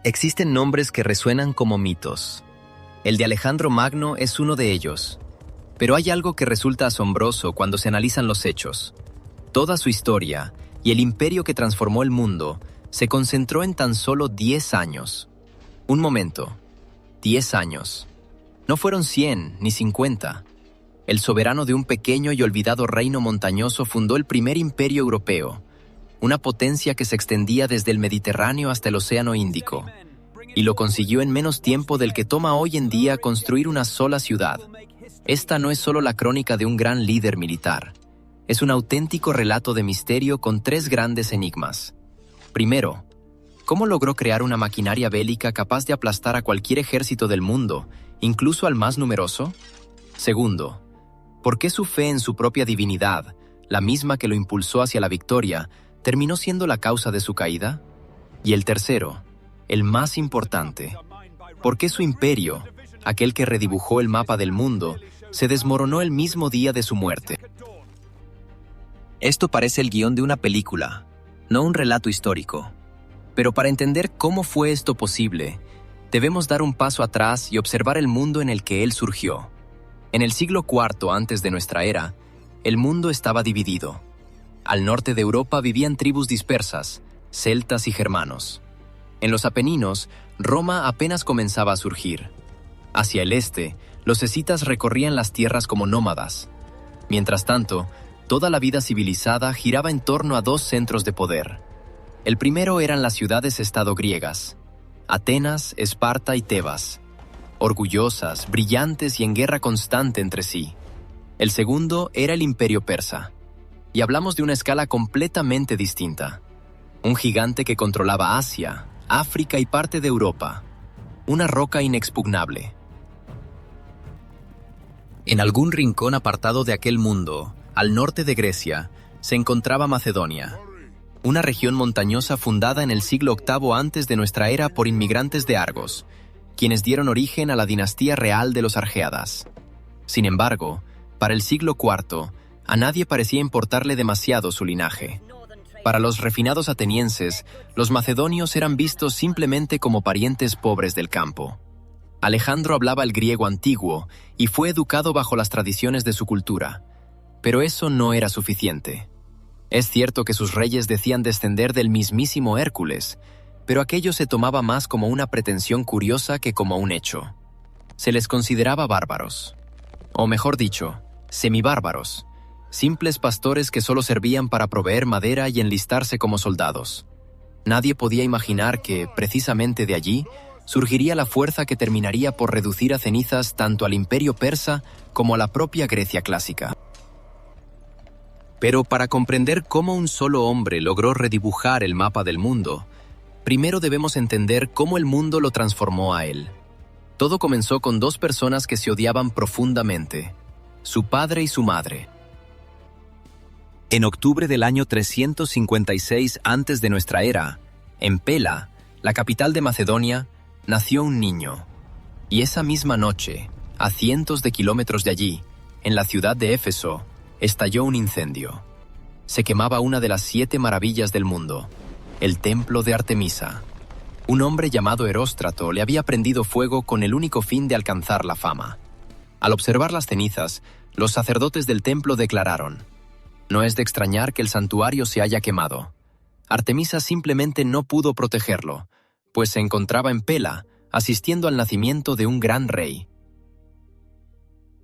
Existen nombres que resuenan como mitos. El de Alejandro Magno es uno de ellos. Pero hay algo que resulta asombroso cuando se analizan los hechos. Toda su historia y el imperio que transformó el mundo se concentró en tan solo 10 años. Un momento. 10 años. No fueron 100 ni 50. El soberano de un pequeño y olvidado reino montañoso fundó el primer imperio europeo, una potencia que se extendía desde el Mediterráneo hasta el Océano Índico, y lo consiguió en menos tiempo del que toma hoy en día construir una sola ciudad. Esta no es solo la crónica de un gran líder militar, es un auténtico relato de misterio con 3 grandes enigmas. Primero, ¿cómo logró crear una maquinaria bélica capaz de aplastar a cualquier ejército del mundo, incluso al más numeroso? Segundo, ¿por qué su fe en su propia divinidad, la misma que lo impulsó hacia la victoria, terminó siendo la causa de su caída? Y el tercero, el más importante, ¿por qué su imperio, aquel que redibujó el mapa del mundo, se desmoronó el mismo día de su muerte? Esto parece el guión de una película, no un relato histórico. Pero para entender cómo fue esto posible, debemos dar un paso atrás y observar el mundo en el que él surgió. En el siglo IV antes de nuestra era, el mundo estaba dividido. Al norte de Europa vivían tribus dispersas, celtas y germanos. En los Apeninos, Roma apenas comenzaba a surgir. Hacia el este, los escitas recorrían las tierras como nómadas. Mientras tanto, toda la vida civilizada giraba en torno a 2 centros de poder. El primero eran las ciudades-estado griegas, Atenas, Esparta y Tebas, orgullosas, brillantes y en guerra constante entre sí. El segundo era el imperio persa, y hablamos de una escala completamente distinta. Un gigante que controlaba Asia, África y parte de Europa, una roca inexpugnable. En algún rincón apartado de aquel mundo, al norte de Grecia, se encontraba Macedonia, una región montañosa fundada en el siglo VIII antes de nuestra era por inmigrantes de Argos, quienes dieron origen a la dinastía real de los Argeadas. Sin embargo, para el siglo IV, a nadie parecía importarle demasiado su linaje. Para los refinados atenienses, los macedonios eran vistos simplemente como parientes pobres del campo. Alejandro hablaba el griego antiguo y fue educado bajo las tradiciones de su cultura, pero eso no era suficiente. Es cierto que sus reyes decían descender del mismísimo Hércules, pero aquello se tomaba más como una pretensión curiosa que como un hecho. Se les consideraba bárbaros, o mejor dicho, semibárbaros, simples pastores que solo servían para proveer madera y enlistarse como soldados. Nadie podía imaginar que, precisamente de allí, surgiría la fuerza que terminaría por reducir a cenizas tanto al imperio persa como a la propia Grecia clásica. Pero para comprender cómo un solo hombre logró redibujar el mapa del mundo, primero debemos entender cómo el mundo lo transformó a él. Todo comenzó con 2 personas que se odiaban profundamente, su padre y su madre. En octubre del año 356 antes de nuestra era, en Pela, la capital de Macedonia, nació un niño. Y esa misma noche, a cientos de kilómetros de allí, en la ciudad de Éfeso, estalló un incendio. Se quemaba una de las 7 maravillas del mundo, el templo de Artemisa. Un hombre llamado Eróstrato le había prendido fuego con el único fin de alcanzar la fama. Al observar las cenizas, los sacerdotes del templo declararon: no es de extrañar que el santuario se haya quemado. Artemisa simplemente no pudo protegerlo, pues se encontraba en Pela, asistiendo al nacimiento de un gran rey.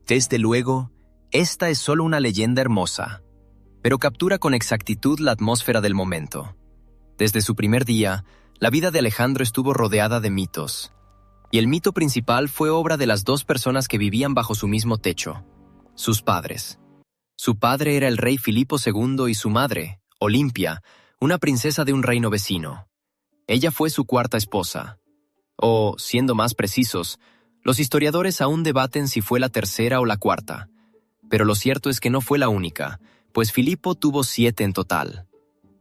Desde luego, esta es solo una leyenda hermosa, pero captura con exactitud la atmósfera del momento. Desde su primer día, la vida de Alejandro estuvo rodeada de mitos, y el mito principal fue obra de las 2 personas que vivían bajo su mismo techo, sus padres. Su padre era el rey Filipo II y su madre, Olimpia, una princesa de un reino vecino. Ella fue su 4ª esposa. O, siendo más precisos, los historiadores aún debaten si fue la 3ª o la 4ª. Pero lo cierto es que no fue la única, pues Filipo tuvo 7 en total.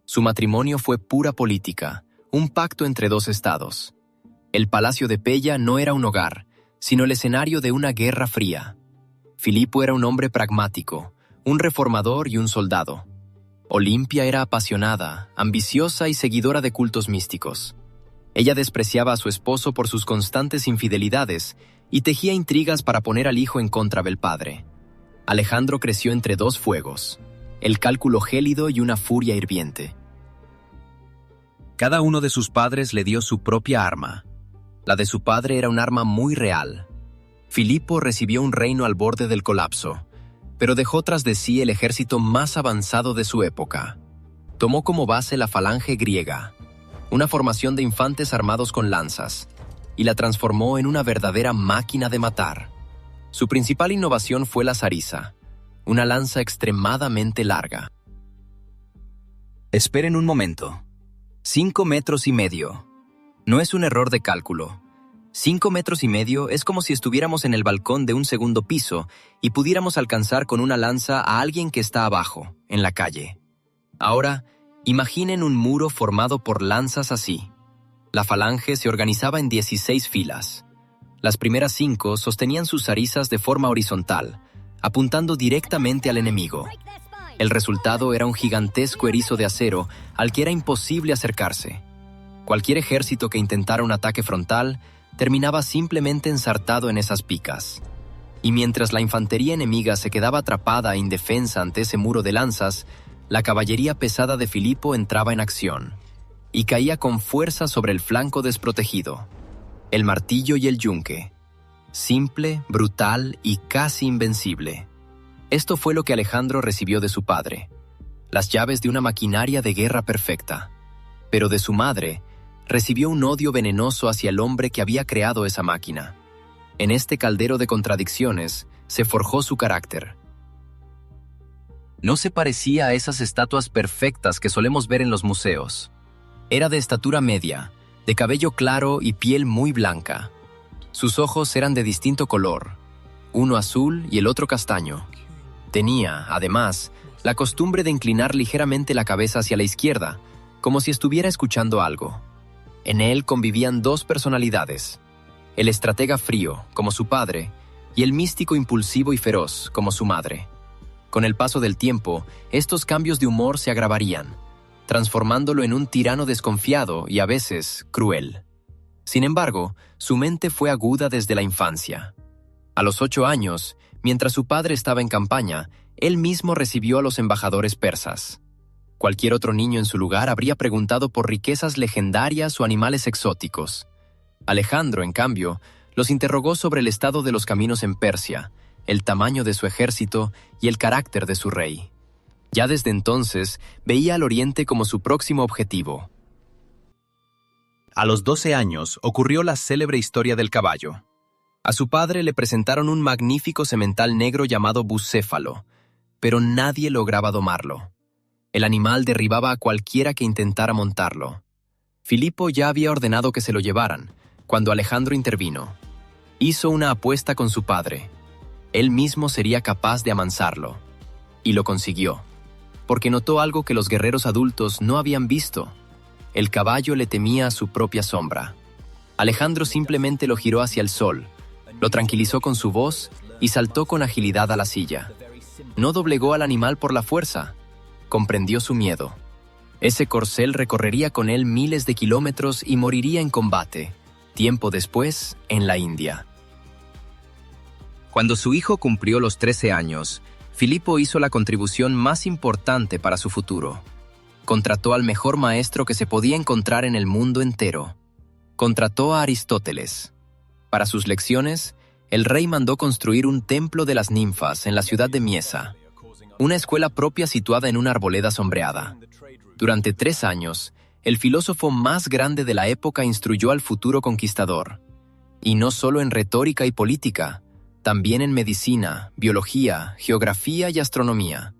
Su matrimonio fue pura política, un pacto entre 2 estados. El palacio de Pella no era un hogar, sino el escenario de una guerra fría. Filipo era un hombre pragmático, un reformador y un soldado. Olimpia era apasionada, ambiciosa y seguidora de cultos místicos. Ella despreciaba a su esposo por sus constantes infidelidades y tejía intrigas para poner al hijo en contra del padre. Alejandro creció entre dos fuegos, el cálculo gélido y una furia hirviente. Cada uno de sus padres le dio su propia arma. La de su padre era un arma muy real. Filipo recibió un reino al borde del colapso, pero dejó tras de sí el ejército más avanzado de su época. Tomó como base la falange griega, una formación de infantes armados con lanzas, y la transformó en una verdadera máquina de matar. Su principal innovación fue la zarisa, una lanza extremadamente larga. Esperen un momento. 5 metros y medio. No es un error de cálculo. 5 metros y medio es como si estuviéramos en el balcón de un segundo piso y pudiéramos alcanzar con una lanza a alguien que está abajo, en la calle. Ahora, imaginen un muro formado por lanzas así. La falange se organizaba en 16 filas. Las primeras 5 sostenían sus zarizas de forma horizontal, apuntando directamente al enemigo. El resultado era un gigantesco erizo de acero al que era imposible acercarse. Cualquier ejército que intentara un ataque frontal terminaba simplemente ensartado en esas picas. Y mientras la infantería enemiga se quedaba atrapada e indefensa ante ese muro de lanzas, la caballería pesada de Filipo entraba en acción y caía con fuerza sobre el flanco desprotegido. El martillo y el yunque. Simple, brutal y casi invencible. Esto fue lo que Alejandro recibió de su padre, las llaves de una maquinaria de guerra perfecta. Pero de su madre, recibió un odio venenoso hacia el hombre que había creado esa máquina. En este caldero de contradicciones se forjó su carácter. No se parecía a esas estatuas perfectas que solemos ver en los museos. Era de estatura media, de cabello claro y piel muy blanca. Sus ojos eran de distinto color, uno azul y el otro castaño. Tenía, además, la costumbre de inclinar ligeramente la cabeza hacia la izquierda, como si estuviera escuchando algo. En él convivían dos personalidades, el estratega frío, como su padre, y el místico impulsivo y feroz, como su madre. Con el paso del tiempo, estos cambios de humor se agravarían, transformándolo en un tirano desconfiado y a veces cruel. Sin embargo, su mente fue aguda desde la infancia. A los 8 años, mientras su padre estaba en campaña, él mismo recibió a los embajadores persas. Cualquier otro niño en su lugar habría preguntado por riquezas legendarias o animales exóticos. Alejandro, en cambio, los interrogó sobre el estado de los caminos en Persia, el tamaño de su ejército y el carácter de su rey. Ya desde entonces, veía al Oriente como su próximo objetivo. A los 12 años ocurrió la célebre historia del caballo. A su padre le presentaron un magnífico semental negro llamado bucéfalo, pero nadie lograba domarlo. El animal derribaba a cualquiera que intentara montarlo. Filipo ya había ordenado que se lo llevaran, cuando Alejandro intervino. Hizo una apuesta con su padre. Él mismo sería capaz de amansarlo. Y lo consiguió, porque notó algo que los guerreros adultos no habían visto. El caballo le temía a su propia sombra. Alejandro simplemente lo giró hacia el sol, lo tranquilizó con su voz y saltó con agilidad a la silla. No doblegó al animal por la fuerza. Comprendió su miedo. Ese corcel recorrería con él miles de kilómetros y moriría en combate, tiempo después, en la India. Cuando su hijo cumplió los 13 años, Filipo hizo la contribución más importante para su futuro. Contrató al mejor maestro que se podía encontrar en el mundo entero. Contrató a Aristóteles. Para sus lecciones, el rey mandó construir un templo de las ninfas en la ciudad de Miesa, una escuela propia situada en una arboleda sombreada. Durante 3 años, el filósofo más grande de la época instruyó al futuro conquistador. Y no solo en retórica y política, también en medicina, biología, geografía y astronomía.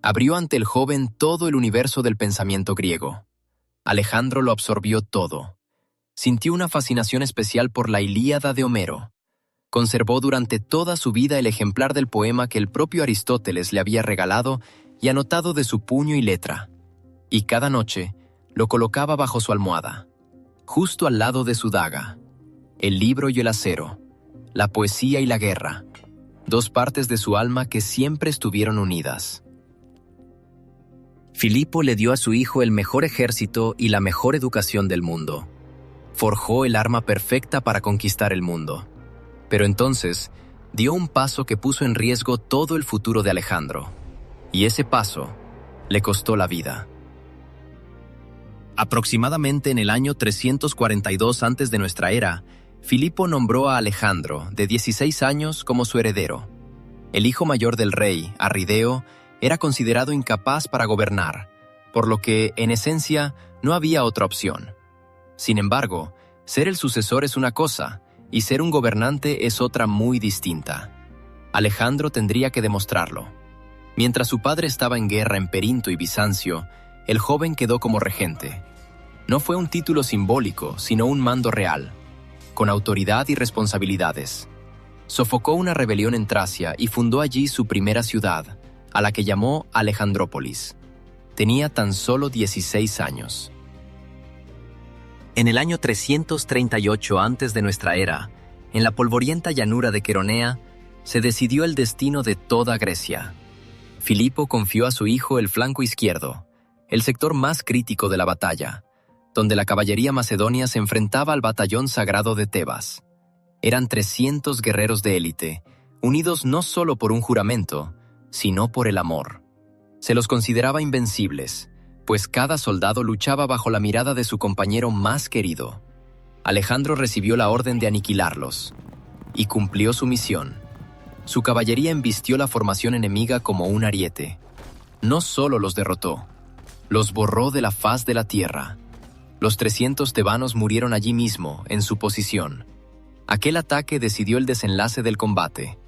Abrió ante el joven todo el universo del pensamiento griego. Alejandro lo absorbió todo. Sintió una fascinación especial por la Ilíada de Homero. Conservó durante toda su vida el ejemplar del poema que el propio Aristóteles le había regalado y anotado de su puño y letra. Y cada noche lo colocaba bajo su almohada, justo al lado de su daga. El libro y el acero, la poesía y la guerra, 2 partes de su alma que siempre estuvieron unidas. Filipo le dio a su hijo el mejor ejército y la mejor educación del mundo. Forjó el arma perfecta para conquistar el mundo. Pero entonces, dio un paso que puso en riesgo todo el futuro de Alejandro. Y ese paso le costó la vida. Aproximadamente en el año 342 antes de nuestra era, Filipo nombró a Alejandro, de 16 años, como su heredero. El hijo mayor del rey, Arrideo, era considerado incapaz para gobernar, por lo que, en esencia, no había otra opción. Sin embargo, ser el sucesor es una cosa, y ser un gobernante es otra muy distinta. Alejandro tendría que demostrarlo. Mientras su padre estaba en guerra en Perinto y Bizancio, el joven quedó como regente. No fue un título simbólico, sino un mando real, con autoridad y responsabilidades. Sofocó una rebelión en Tracia y fundó allí su primera ciudad, a la que llamó Alejandrópolis. Tenía tan solo 16 años. En el año 338 antes de nuestra era, en la polvorienta llanura de Queronea, se decidió el destino de toda Grecia. Filipo confió a su hijo el flanco izquierdo, el sector más crítico de la batalla, donde la caballería macedonia se enfrentaba al batallón sagrado de Tebas. Eran 300 guerreros de élite, unidos no solo por un juramento, sino por el amor. Se los consideraba invencibles, pues cada soldado luchaba bajo la mirada de su compañero más querido. Alejandro recibió la orden de aniquilarlos, y cumplió su misión. Su caballería embistió la formación enemiga como un ariete. No solo los derrotó, los borró de la faz de la tierra. Los 300 tebanos murieron allí mismo, en su posición. Aquel ataque decidió el desenlace del combate.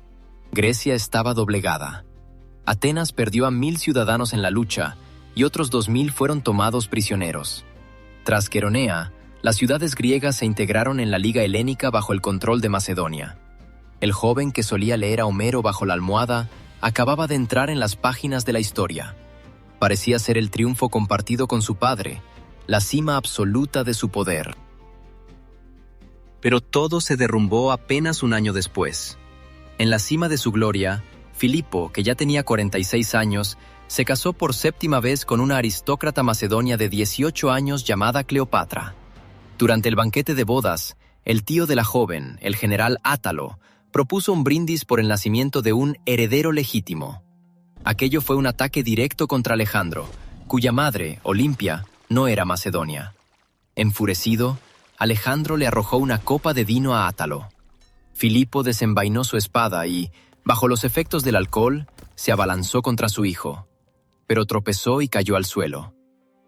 Grecia estaba doblegada. Atenas perdió a 1000 ciudadanos en la lucha, y otros 2000 fueron tomados prisioneros. Tras Queronea, las ciudades griegas se integraron en la Liga Helénica bajo el control de Macedonia. El joven que solía leer a Homero bajo la almohada acababa de entrar en las páginas de la historia. Parecía ser el triunfo compartido con su padre, la cima absoluta de su poder. Pero todo se derrumbó apenas un año después. En la cima de su gloria, Filipo, que ya tenía 46 años, se casó por 7ª vez con una aristócrata macedonia de 18 años llamada Cleopatra. Durante el banquete de bodas, el tío de la joven, el general Átalo, propuso un brindis por el nacimiento de un heredero legítimo. Aquello fue un ataque directo contra Alejandro, cuya madre, Olimpia, no era macedonia. Enfurecido, Alejandro le arrojó una copa de vino a Átalo. Filipo desenvainó su espada y, bajo los efectos del alcohol, se abalanzó contra su hijo, pero tropezó y cayó al suelo.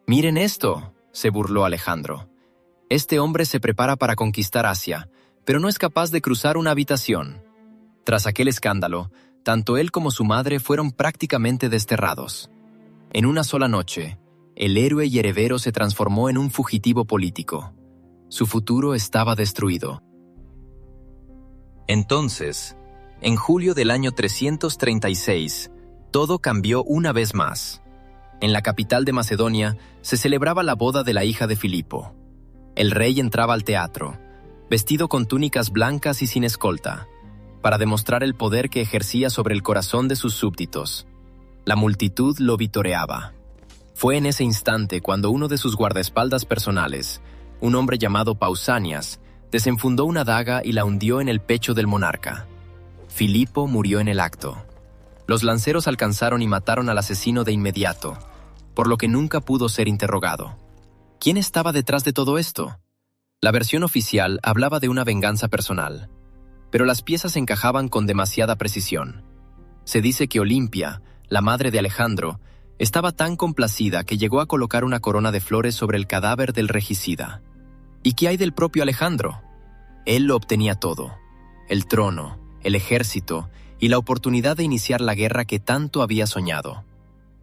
«Miren esto», se burló Alejandro. «Este hombre se prepara para conquistar Asia, pero no es capaz de cruzar una habitación». Tras aquel escándalo, tanto él como su madre fueron prácticamente desterrados. En una sola noche, el héroe y heredero se transformó en un fugitivo político. Su futuro estaba destruido. Entonces, en julio del año 336, todo cambió una vez más. En la capital de Macedonia se celebraba la boda de la hija de Filipo. El rey entraba al teatro, vestido con túnicas blancas y sin escolta, para demostrar el poder que ejercía sobre el corazón de sus súbditos. La multitud lo vitoreaba. Fue en ese instante cuando uno de sus guardaespaldas personales, un hombre llamado Pausanias, desenfundó una daga y la hundió en el pecho del monarca. Filipo murió en el acto. Los lanceros alcanzaron y mataron al asesino de inmediato, por lo que nunca pudo ser interrogado. ¿Quién estaba detrás de todo esto? La versión oficial hablaba de una venganza personal, pero las piezas encajaban con demasiada precisión. Se dice que Olimpia, la madre de Alejandro, estaba tan complacida que llegó a colocar una corona de flores sobre el cadáver del regicida. ¿Y qué hay del propio Alejandro? Él lo obtenía todo: el trono, el ejército y la oportunidad de iniciar la guerra que tanto había soñado.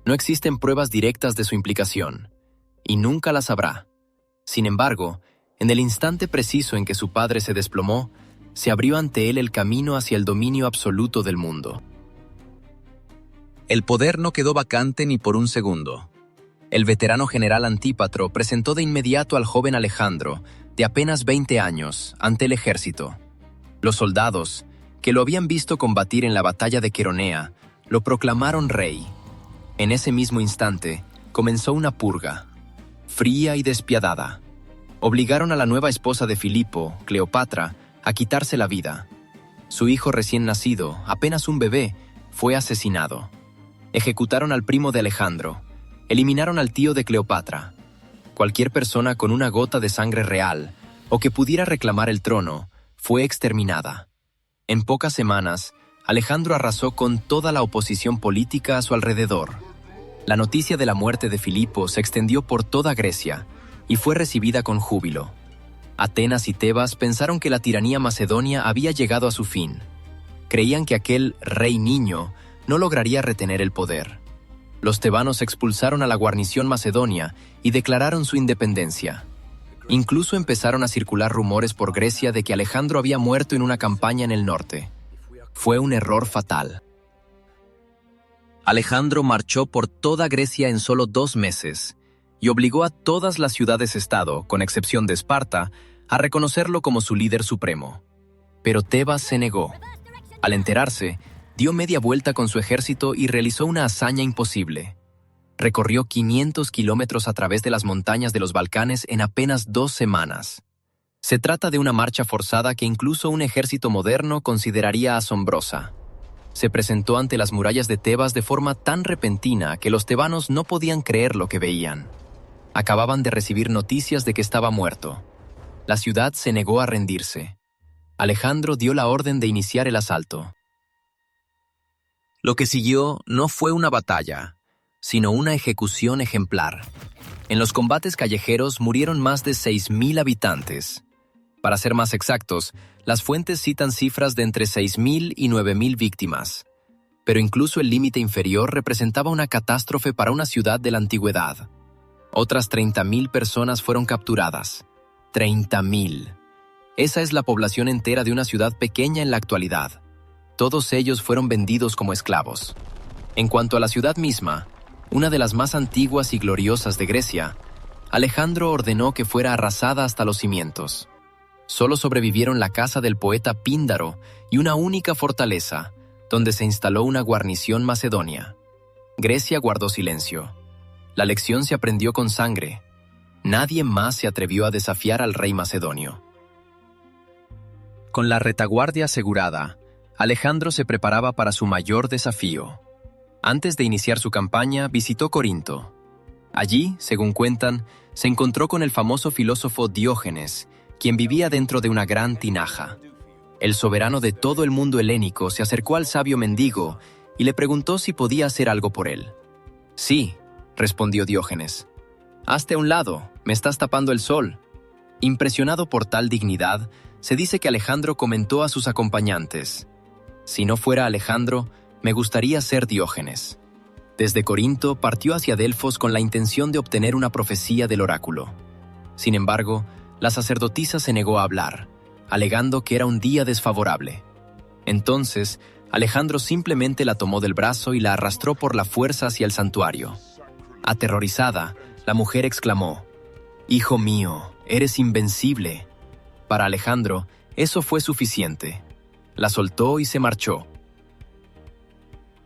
No existen pruebas directas de su implicación, y nunca las habrá. Sin embargo, en el instante preciso en que su padre se desplomó, se abrió ante él el camino hacia el dominio absoluto del mundo. El poder no quedó vacante ni por un segundo. El veterano general Antípatro presentó de inmediato al joven Alejandro, de apenas 20 años, ante el ejército. Los soldados, que lo habían visto combatir en la batalla de Queronea, lo proclamaron rey. En ese mismo instante, comenzó una purga, fría y despiadada. Obligaron a la nueva esposa de Filipo, Cleopatra, a quitarse la vida. Su hijo recién nacido, apenas un bebé, fue asesinado. Ejecutaron al primo de Alejandro. Eliminaron al tío de Cleopatra. Cualquier persona con una gota de sangre real o que pudiera reclamar el trono fue exterminada. En pocas semanas, Alejandro arrasó con toda la oposición política a su alrededor. La noticia de la muerte de Filipo se extendió por toda Grecia y fue recibida con júbilo. Atenas y Tebas pensaron que la tiranía macedonia había llegado a su fin. Creían que aquel rey niño no lograría retener el poder. Los tebanos expulsaron a la guarnición macedonia y declararon su independencia. Incluso empezaron a circular rumores por Grecia de que Alejandro había muerto en una campaña en el norte. Fue un error fatal. Alejandro marchó por toda Grecia en solo 2 meses y obligó a todas las ciudades-estado, con excepción de Esparta, a reconocerlo como su líder supremo. Pero Tebas se negó. Al enterarse, dio media vuelta con su ejército y realizó una hazaña imposible. Recorrió 500 kilómetros a través de las montañas de los Balcanes en apenas 2 semanas. Se trata de una marcha forzada que incluso un ejército moderno consideraría asombrosa. Se presentó ante las murallas de Tebas de forma tan repentina que los tebanos no podían creer lo que veían. Acababan de recibir noticias de que estaba muerto. La ciudad se negó a rendirse. Alejandro dio la orden de iniciar el asalto. Lo que siguió no fue una batalla, sino una ejecución ejemplar. En los combates callejeros murieron más de 6.000 habitantes. Para ser más exactos, las fuentes citan cifras de entre 6.000 y 9.000 víctimas. Pero incluso el límite inferior representaba una catástrofe para una ciudad de la antigüedad. Otras 30.000 personas fueron capturadas. 30.000. Esa es la población entera de una ciudad pequeña en la actualidad. Todos ellos fueron vendidos como esclavos. En cuanto a la ciudad misma, una de las más antiguas y gloriosas de Grecia, Alejandro ordenó que fuera arrasada hasta los cimientos. Solo sobrevivieron la casa del poeta Píndaro y una única fortaleza, donde se instaló una guarnición macedonia. Grecia guardó silencio. La lección se aprendió con sangre. Nadie más se atrevió a desafiar al rey macedonio. Con la retaguardia asegurada, Alejandro se preparaba para su mayor desafío. Antes de iniciar su campaña, visitó Corinto. Allí, según cuentan, se encontró con el famoso filósofo Diógenes, quien vivía dentro de una gran tinaja. El soberano de todo el mundo helénico se acercó al sabio mendigo y le preguntó si podía hacer algo por él. «Sí», respondió Diógenes. «Hazte a un lado, me estás tapando el sol». Impresionado por tal dignidad, se dice que Alejandro comentó a sus acompañantes: «Si no fuera Alejandro, me gustaría ser Diógenes». Desde Corinto partió hacia Delfos con la intención de obtener una profecía del oráculo. Sin embargo, la sacerdotisa se negó a hablar, alegando que era un día desfavorable. Entonces, Alejandro simplemente la tomó del brazo y la arrastró por la fuerza hacia el santuario. Aterrorizada, la mujer exclamó: «Hijo mío, eres invencible». Para Alejandro, eso fue suficiente. La soltó y se marchó.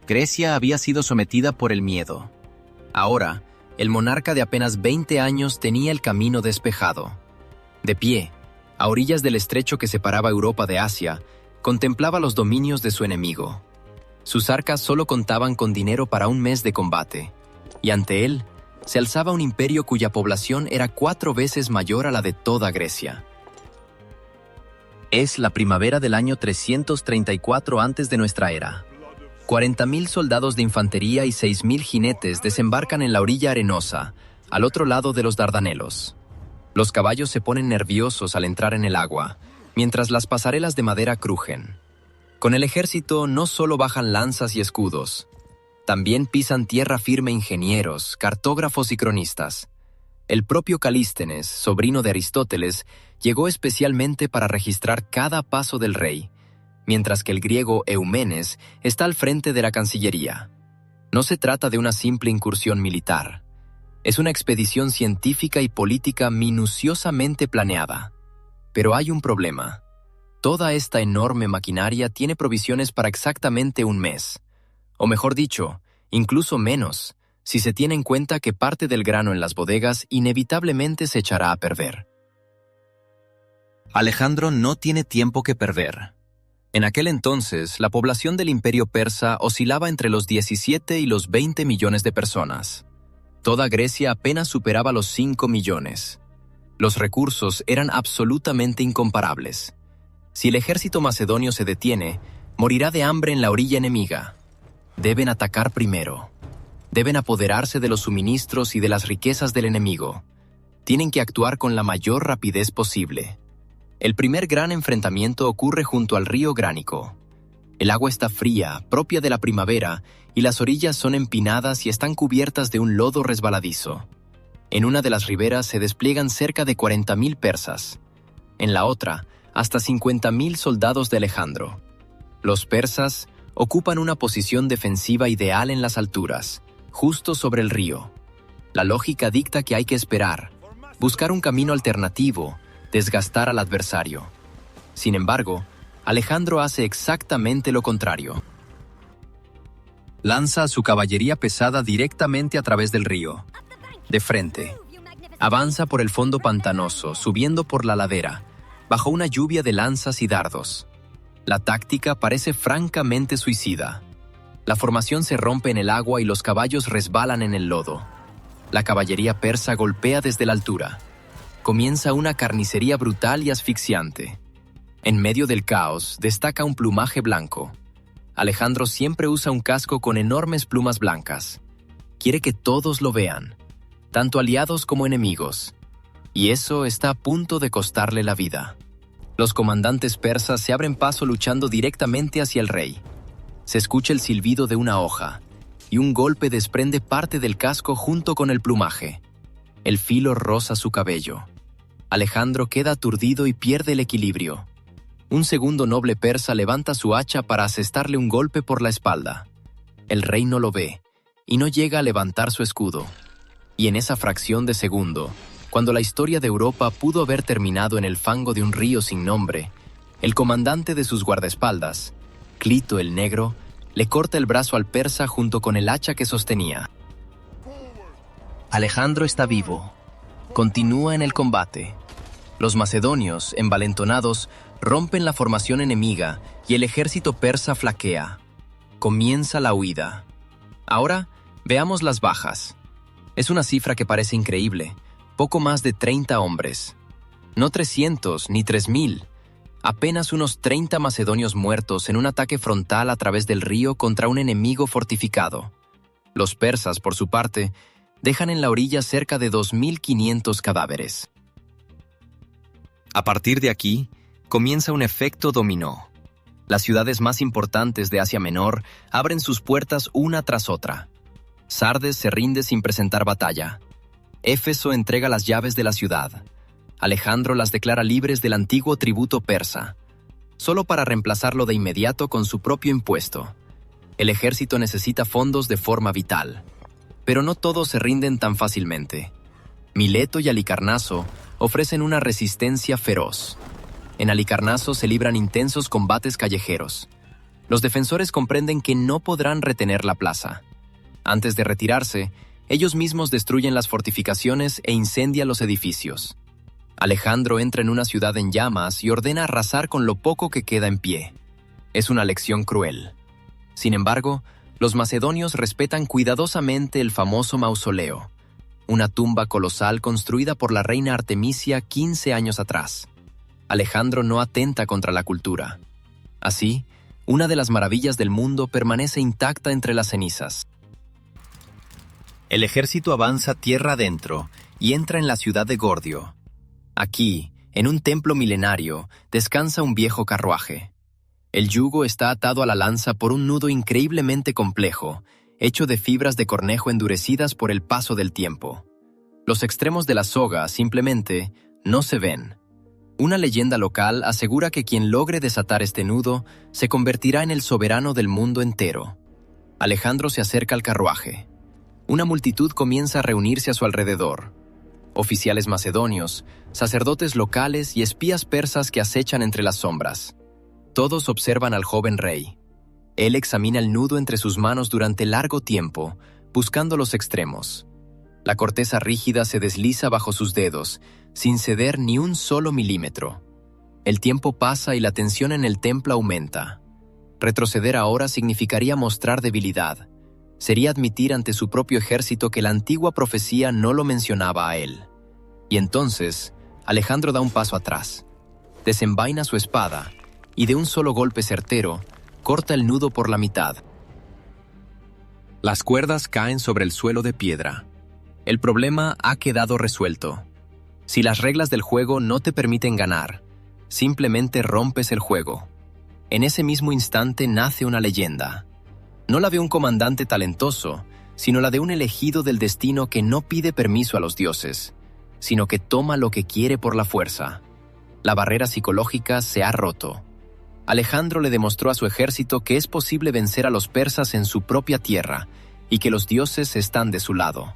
Grecia había sido sometida por el miedo. Ahora, el monarca de apenas 20 años tenía el camino despejado. De pie, a orillas del estrecho que separaba Europa de Asia, contemplaba los dominios de su enemigo. Sus arcas solo contaban con dinero para un mes de combate, y ante él se alzaba un imperio cuya población era 4 veces mayor a la de toda Grecia. Es la primavera del año 334 antes de nuestra era. 40.000 soldados de infantería y 6.000 jinetes desembarcan en la orilla arenosa, al otro lado de los Dardanelos. Los caballos se ponen nerviosos al entrar en el agua, mientras las pasarelas de madera crujen. Con el ejército no solo bajan lanzas y escudos, también pisan tierra firme ingenieros, cartógrafos y cronistas. El propio Calístenes, sobrino de Aristóteles, llegó especialmente para registrar cada paso del rey, mientras que el griego Eumenes está al frente de la Cancillería. No se trata de una simple incursión militar. Es una expedición científica y política minuciosamente planeada. Pero hay un problema. Toda esta enorme maquinaria tiene provisiones para exactamente un mes. O mejor dicho, incluso menos, si se tiene en cuenta que parte del grano en las bodegas inevitablemente se echará a perder. Alejandro no tiene tiempo que perder. En aquel entonces, la población del Imperio Persa oscilaba entre los 17 y los 20 millones de personas. Toda Grecia apenas superaba los 5 millones. Los recursos eran absolutamente incomparables. Si el ejército macedonio se detiene, morirá de hambre en la orilla enemiga. Deben atacar primero. Deben apoderarse de los suministros y de las riquezas del enemigo. Tienen que actuar con la mayor rapidez posible. El primer gran enfrentamiento ocurre junto al río Gránico. El agua está fría, propia de la primavera, y las orillas son empinadas y están cubiertas de un lodo resbaladizo. En una de las riberas se despliegan cerca de 40.000 persas. En la otra, hasta 50.000 soldados de Alejandro. Los persas ocupan una posición defensiva ideal en las alturas, justo sobre el río. La lógica dicta que hay que esperar, buscar un camino alternativo, desgastar al adversario. Sin embargo, Alejandro hace exactamente lo contrario. Lanza a su caballería pesada directamente a través del río, de frente. Avanza por el fondo pantanoso, subiendo por la ladera, bajo una lluvia de lanzas y dardos. La táctica parece francamente suicida. La formación se rompe en el agua y los caballos resbalan en el lodo. La caballería persa golpea desde la altura. Comienza una carnicería brutal y asfixiante. En medio del caos destaca un plumaje blanco. Alejandro siempre usa un casco con enormes plumas blancas. Quiere que todos lo vean, tanto aliados como enemigos. Y eso está a punto de costarle la vida. Los comandantes persas se abren paso luchando directamente hacia el rey. Se escucha el silbido de una hoja, y un golpe desprende parte del casco junto con el plumaje. El filo roza su cabello. Alejandro queda aturdido y pierde el equilibrio. Un segundo noble persa levanta su hacha para asestarle un golpe por la espalda. El rey no lo ve, y no llega a levantar su escudo. Y en esa fracción de segundo, cuando la historia de Europa pudo haber terminado en el fango de un río sin nombre, el comandante de sus guardaespaldas, Clito el Negro, le corta el brazo al persa junto con el hacha que sostenía. Alejandro está vivo. Continúa en el combate. Los macedonios, envalentonados, rompen la formación enemiga y el ejército persa flaquea. Comienza la huida. Ahora, veamos las bajas. Es una cifra que parece increíble. Poco más de 30 hombres. No 300 ni 3.000. Apenas unos 30 macedonios muertos en un ataque frontal a través del río contra un enemigo fortificado. Los persas, por su parte, dejan en la orilla cerca de 2.500 cadáveres. A partir de aquí, comienza un efecto dominó. Las ciudades más importantes de Asia Menor abren sus puertas una tras otra. Sardes se rinde sin presentar batalla. Éfeso entrega las llaves de la ciudad. Alejandro las declara libres del antiguo tributo persa, solo para reemplazarlo de inmediato con su propio impuesto. El ejército necesita fondos de forma vital. Pero no todos se rinden tan fácilmente. Mileto y Halicarnaso ofrecen una resistencia feroz. En Halicarnaso se libran intensos combates callejeros. Los defensores comprenden que no podrán retener la plaza. Antes de retirarse, ellos mismos destruyen las fortificaciones e incendian los edificios. Alejandro entra en una ciudad en llamas y ordena arrasar con lo poco que queda en pie. Es una lección cruel. Sin embargo, los macedonios respetan cuidadosamente el famoso mausoleo, una tumba colosal construida por la reina Artemisia 15 años atrás. Alejandro no atenta contra la cultura. Así, una de las maravillas del mundo permanece intacta entre las cenizas. El ejército avanza tierra adentro y entra en la ciudad de Gordio. Aquí, en un templo milenario, descansa un viejo carruaje. El yugo está atado a la lanza por un nudo increíblemente complejo, hecho de fibras de cornejo endurecidas por el paso del tiempo. Los extremos de la soga simplemente no se ven. Una leyenda local asegura que quien logre desatar este nudo se convertirá en el soberano del mundo entero. Alejandro se acerca al carruaje. Una multitud comienza a reunirse a su alrededor. Oficiales macedonios, sacerdotes locales y espías persas que acechan entre las sombras. Todos observan al joven rey. Él examina el nudo entre sus manos durante largo tiempo, buscando los extremos. La corteza rígida se desliza bajo sus dedos, sin ceder ni un solo milímetro. El tiempo pasa y la tensión en el templo aumenta. Retroceder ahora significaría mostrar debilidad. Sería admitir ante su propio ejército que la antigua profecía no lo mencionaba a él. Y entonces, Alejandro da un paso atrás. Desenvaina su espada y de un solo golpe certero, corta el nudo por la mitad. Las cuerdas caen sobre el suelo de piedra. El problema ha quedado resuelto. Si las reglas del juego no te permiten ganar, simplemente rompes el juego. En ese mismo instante nace una leyenda. No la de un comandante talentoso, sino la de un elegido del destino que no pide permiso a los dioses, sino que toma lo que quiere por la fuerza. La barrera psicológica se ha roto. Alejandro le demostró a su ejército que es posible vencer a los persas en su propia tierra y que los dioses están de su lado.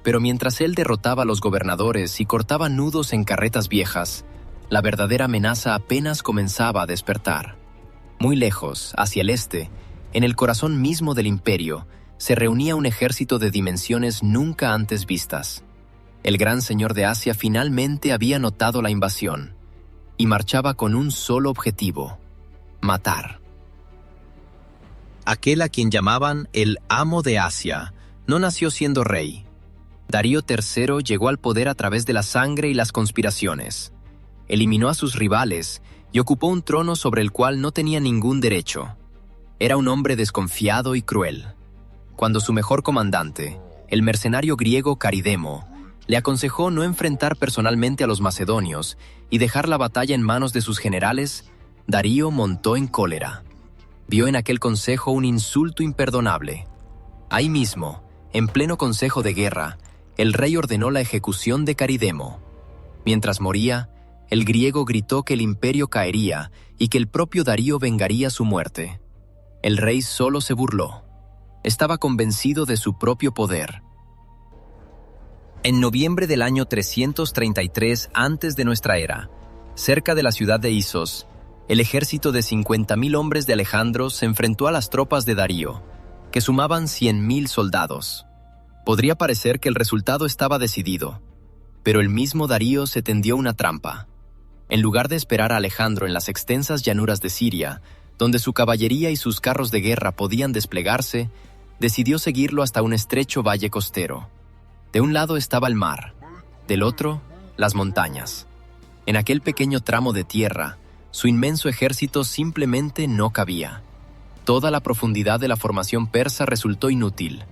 Pero mientras él derrotaba a los gobernadores y cortaba nudos en carretas viejas, la verdadera amenaza apenas comenzaba a despertar. Muy lejos, hacia el este, en el corazón mismo del imperio, se reunía un ejército de dimensiones nunca antes vistas. El gran señor de Asia finalmente había notado la invasión y marchaba con un solo objetivo: matar. Aquel a quien llamaban el amo de Asia no nació siendo rey. Darío III llegó al poder a través de la sangre y las conspiraciones. Eliminó a sus rivales y ocupó un trono sobre el cual no tenía ningún derecho. Era un hombre desconfiado y cruel. Cuando su mejor comandante, el mercenario griego Caridemo, le aconsejó no enfrentar personalmente a los macedonios y dejar la batalla en manos de sus generales, Darío montó en cólera. Vio en aquel consejo un insulto imperdonable. Ahí mismo, en pleno consejo de guerra, el rey ordenó la ejecución de Caridemo. Mientras moría, el griego gritó que el imperio caería y que el propio Darío vengaría su muerte. El rey solo se burló. Estaba convencido de su propio poder. En noviembre del año 333 antes de nuestra era, cerca de la ciudad de Isos, el ejército de 50.000 hombres de Alejandro se enfrentó a las tropas de Darío, que sumaban 100.000 soldados. Podría parecer que el resultado estaba decidido, pero el mismo Darío se tendió una trampa. En lugar de esperar a Alejandro en las extensas llanuras de Siria, donde su caballería y sus carros de guerra podían desplegarse, decidió seguirlo hasta un estrecho valle costero. De un lado estaba el mar, del otro, las montañas. En aquel pequeño tramo de tierra, su inmenso ejército simplemente no cabía. Toda la profundidad de la formación persa resultó inútil.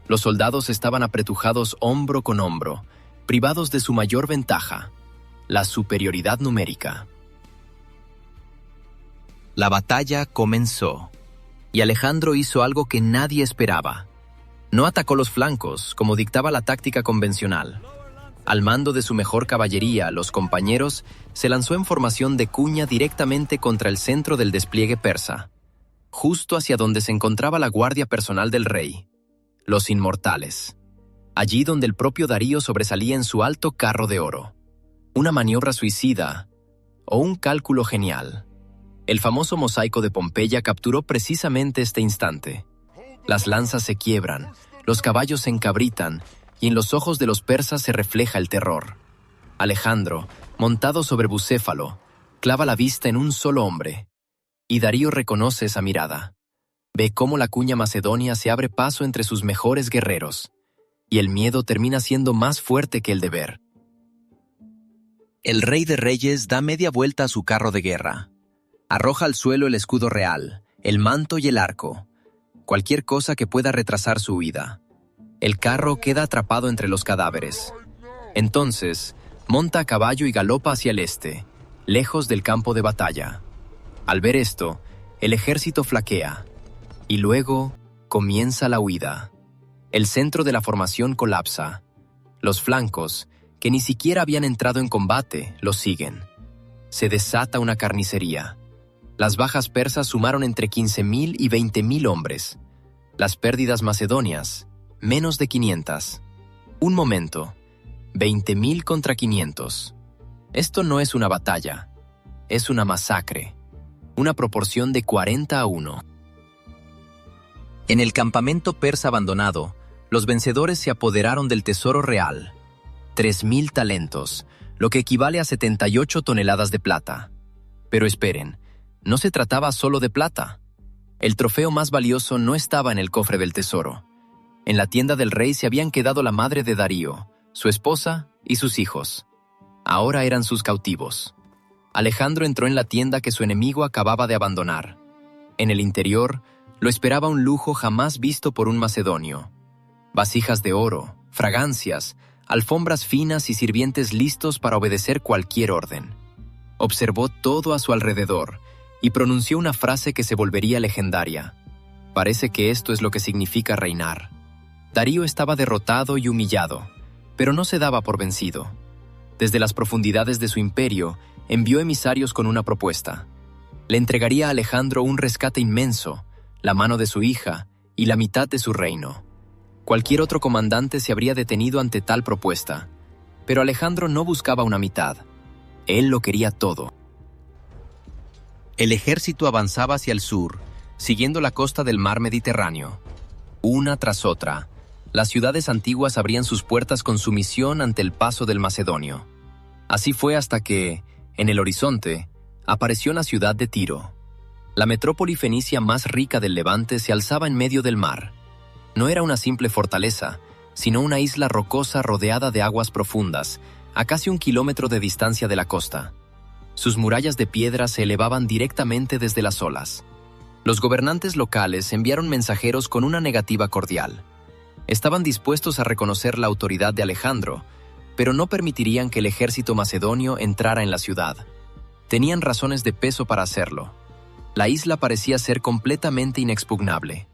Los soldados estaban apretujados hombro con hombro, privados de su mayor ventaja: la superioridad numérica. La batalla comenzó, y Alejandro hizo algo que nadie esperaba. No atacó los flancos, como dictaba la táctica convencional. Al mando de su mejor caballería, los compañeros, se lanzó en formación de cuña directamente contra el centro del despliegue persa, justo hacia donde se encontraba la guardia personal del rey, los inmortales. Allí donde el propio Darío sobresalía en su alto carro de oro. Una maniobra suicida o un cálculo genial. El famoso mosaico de Pompeya capturó precisamente este instante. Las lanzas se quiebran, los caballos se encabritan y en los ojos de los persas se refleja el terror. Alejandro, montado sobre Bucéfalo, clava la vista en un solo hombre. Y Darío reconoce esa mirada. Ve cómo la cuña macedonia se abre paso entre sus mejores guerreros. Y el miedo termina siendo más fuerte que el deber. El rey de reyes da media vuelta a su carro de guerra. Arroja al suelo el escudo real, el manto y el arco. Cualquier cosa que pueda retrasar su huida. El carro queda atrapado entre los cadáveres. Entonces, monta a caballo y galopa hacia el este, lejos del campo de batalla. Al ver esto, el ejército flaquea. Y luego comienza la huida. El centro de la formación colapsa. Los flancos, que ni siquiera habían entrado en combate, los siguen. Se desata una carnicería. Las bajas persas sumaron entre 15.000 y 20.000 hombres. Las pérdidas macedonias, menos de 500. Un momento, 20.000 contra 500. Esto no es una batalla, es una masacre. Una proporción de 40-1. En el campamento persa abandonado, los vencedores se apoderaron del tesoro real. 3.000 talentos, lo que equivale a 78 toneladas de plata. Pero esperen, no se trataba solo de plata. El trofeo más valioso no estaba en el cofre del tesoro. En la tienda del rey se habían quedado la madre de Darío, su esposa y sus hijos. Ahora eran sus cautivos. Alejandro entró en la tienda que su enemigo acababa de abandonar. En el interior lo esperaba un lujo jamás visto por un macedonio. Vasijas de oro, fragancias, alfombras finas y sirvientes listos para obedecer cualquier orden. Observó todo a su alrededor y pronunció una frase que se volvería legendaria. Parece que esto es lo que significa reinar. Darío estaba derrotado y humillado, pero no se daba por vencido. Desde las profundidades de su imperio, envió emisarios con una propuesta. Le entregaría a Alejandro un rescate inmenso, la mano de su hija y la mitad de su reino. Cualquier otro comandante se habría detenido ante tal propuesta, pero Alejandro no buscaba una mitad. Él lo quería todo. El ejército avanzaba hacia el sur, siguiendo la costa del mar Mediterráneo. Una tras otra, las ciudades antiguas abrían sus puertas con sumisión ante el paso del macedonio. Así fue hasta que, en el horizonte, apareció la ciudad de Tiro. La metrópoli fenicia más rica del Levante se alzaba en medio del mar. No era una simple fortaleza, sino una isla rocosa rodeada de aguas profundas, a casi 1 kilómetro de distancia de la costa. Sus murallas de piedra se elevaban directamente desde las olas. Los gobernantes locales enviaron mensajeros con una negativa cordial. Estaban dispuestos a reconocer la autoridad de Alejandro, pero no permitirían que el ejército macedonio entrara en la ciudad. Tenían razones de peso para hacerlo. La isla parecía ser completamente inexpugnable.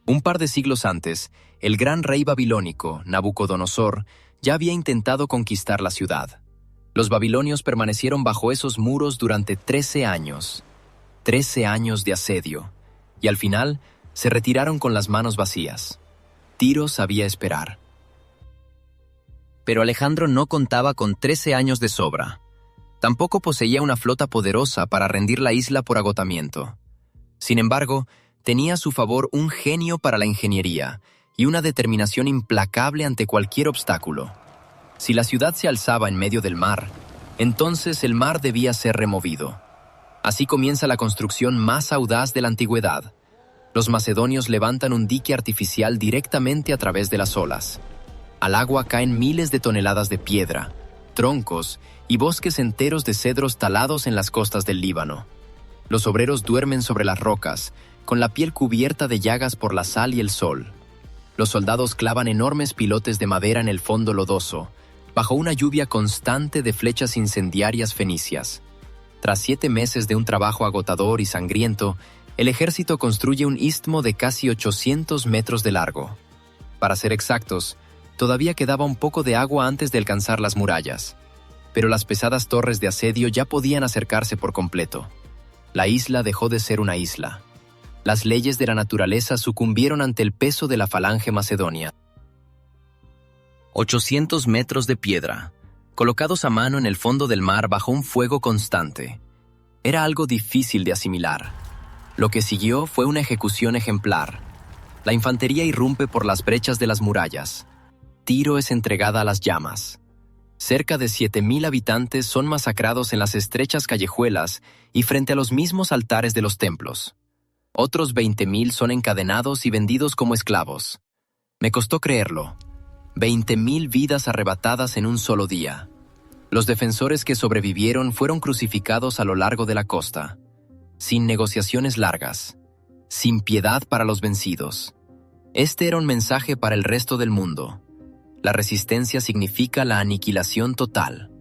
Un par de siglos antes, el gran rey babilónico, Nabucodonosor, ya había intentado conquistar la ciudad. Los babilonios permanecieron bajo esos muros durante 13 años. 13 años de asedio. Y al final, se retiraron con las manos vacías. Tiro sabía esperar. Pero Alejandro no contaba con 13 años de sobra. Tampoco poseía una flota poderosa para rendir la isla por agotamiento. Sin embargo, tenía a su favor un genio para la ingeniería y una determinación implacable ante cualquier obstáculo. Si la ciudad se alzaba en medio del mar, entonces el mar debía ser removido. Así comienza la construcción más audaz de la antigüedad. Los macedonios levantan un dique artificial directamente a través de las olas. Al agua caen miles de toneladas de piedra, troncos y bosques enteros de cedros talados en las costas del Líbano. Los obreros duermen sobre las rocas, con la piel cubierta de llagas por la sal y el sol. Los soldados clavan enormes pilotes de madera en el fondo lodoso, bajo una lluvia constante de flechas incendiarias fenicias. Tras 7 meses de un trabajo agotador y sangriento, el ejército construye un istmo de casi 800 metros de largo. Para ser exactos, todavía quedaba un poco de agua antes de alcanzar las murallas, pero las pesadas torres de asedio ya podían acercarse por completo. La isla dejó de ser una isla. Las leyes de la naturaleza sucumbieron ante el peso de la falange macedonia. 800 metros de piedra, colocados a mano en el fondo del mar bajo un fuego constante. Era algo difícil de asimilar. Lo que siguió fue una ejecución ejemplar. La infantería irrumpe por las brechas de las murallas. Tiro es entregada a las llamas. Cerca de 7,000 habitantes son masacrados en las estrechas callejuelas y frente a los mismos altares de los templos. Otros 20,000 son encadenados y vendidos como esclavos. Me costó creerlo. 20,000 vidas arrebatadas en un solo día. Los defensores que sobrevivieron fueron crucificados a lo largo de la costa, sin negociaciones largas, sin piedad para los vencidos. Este era un mensaje para el resto del mundo. La resistencia significa la aniquilación total.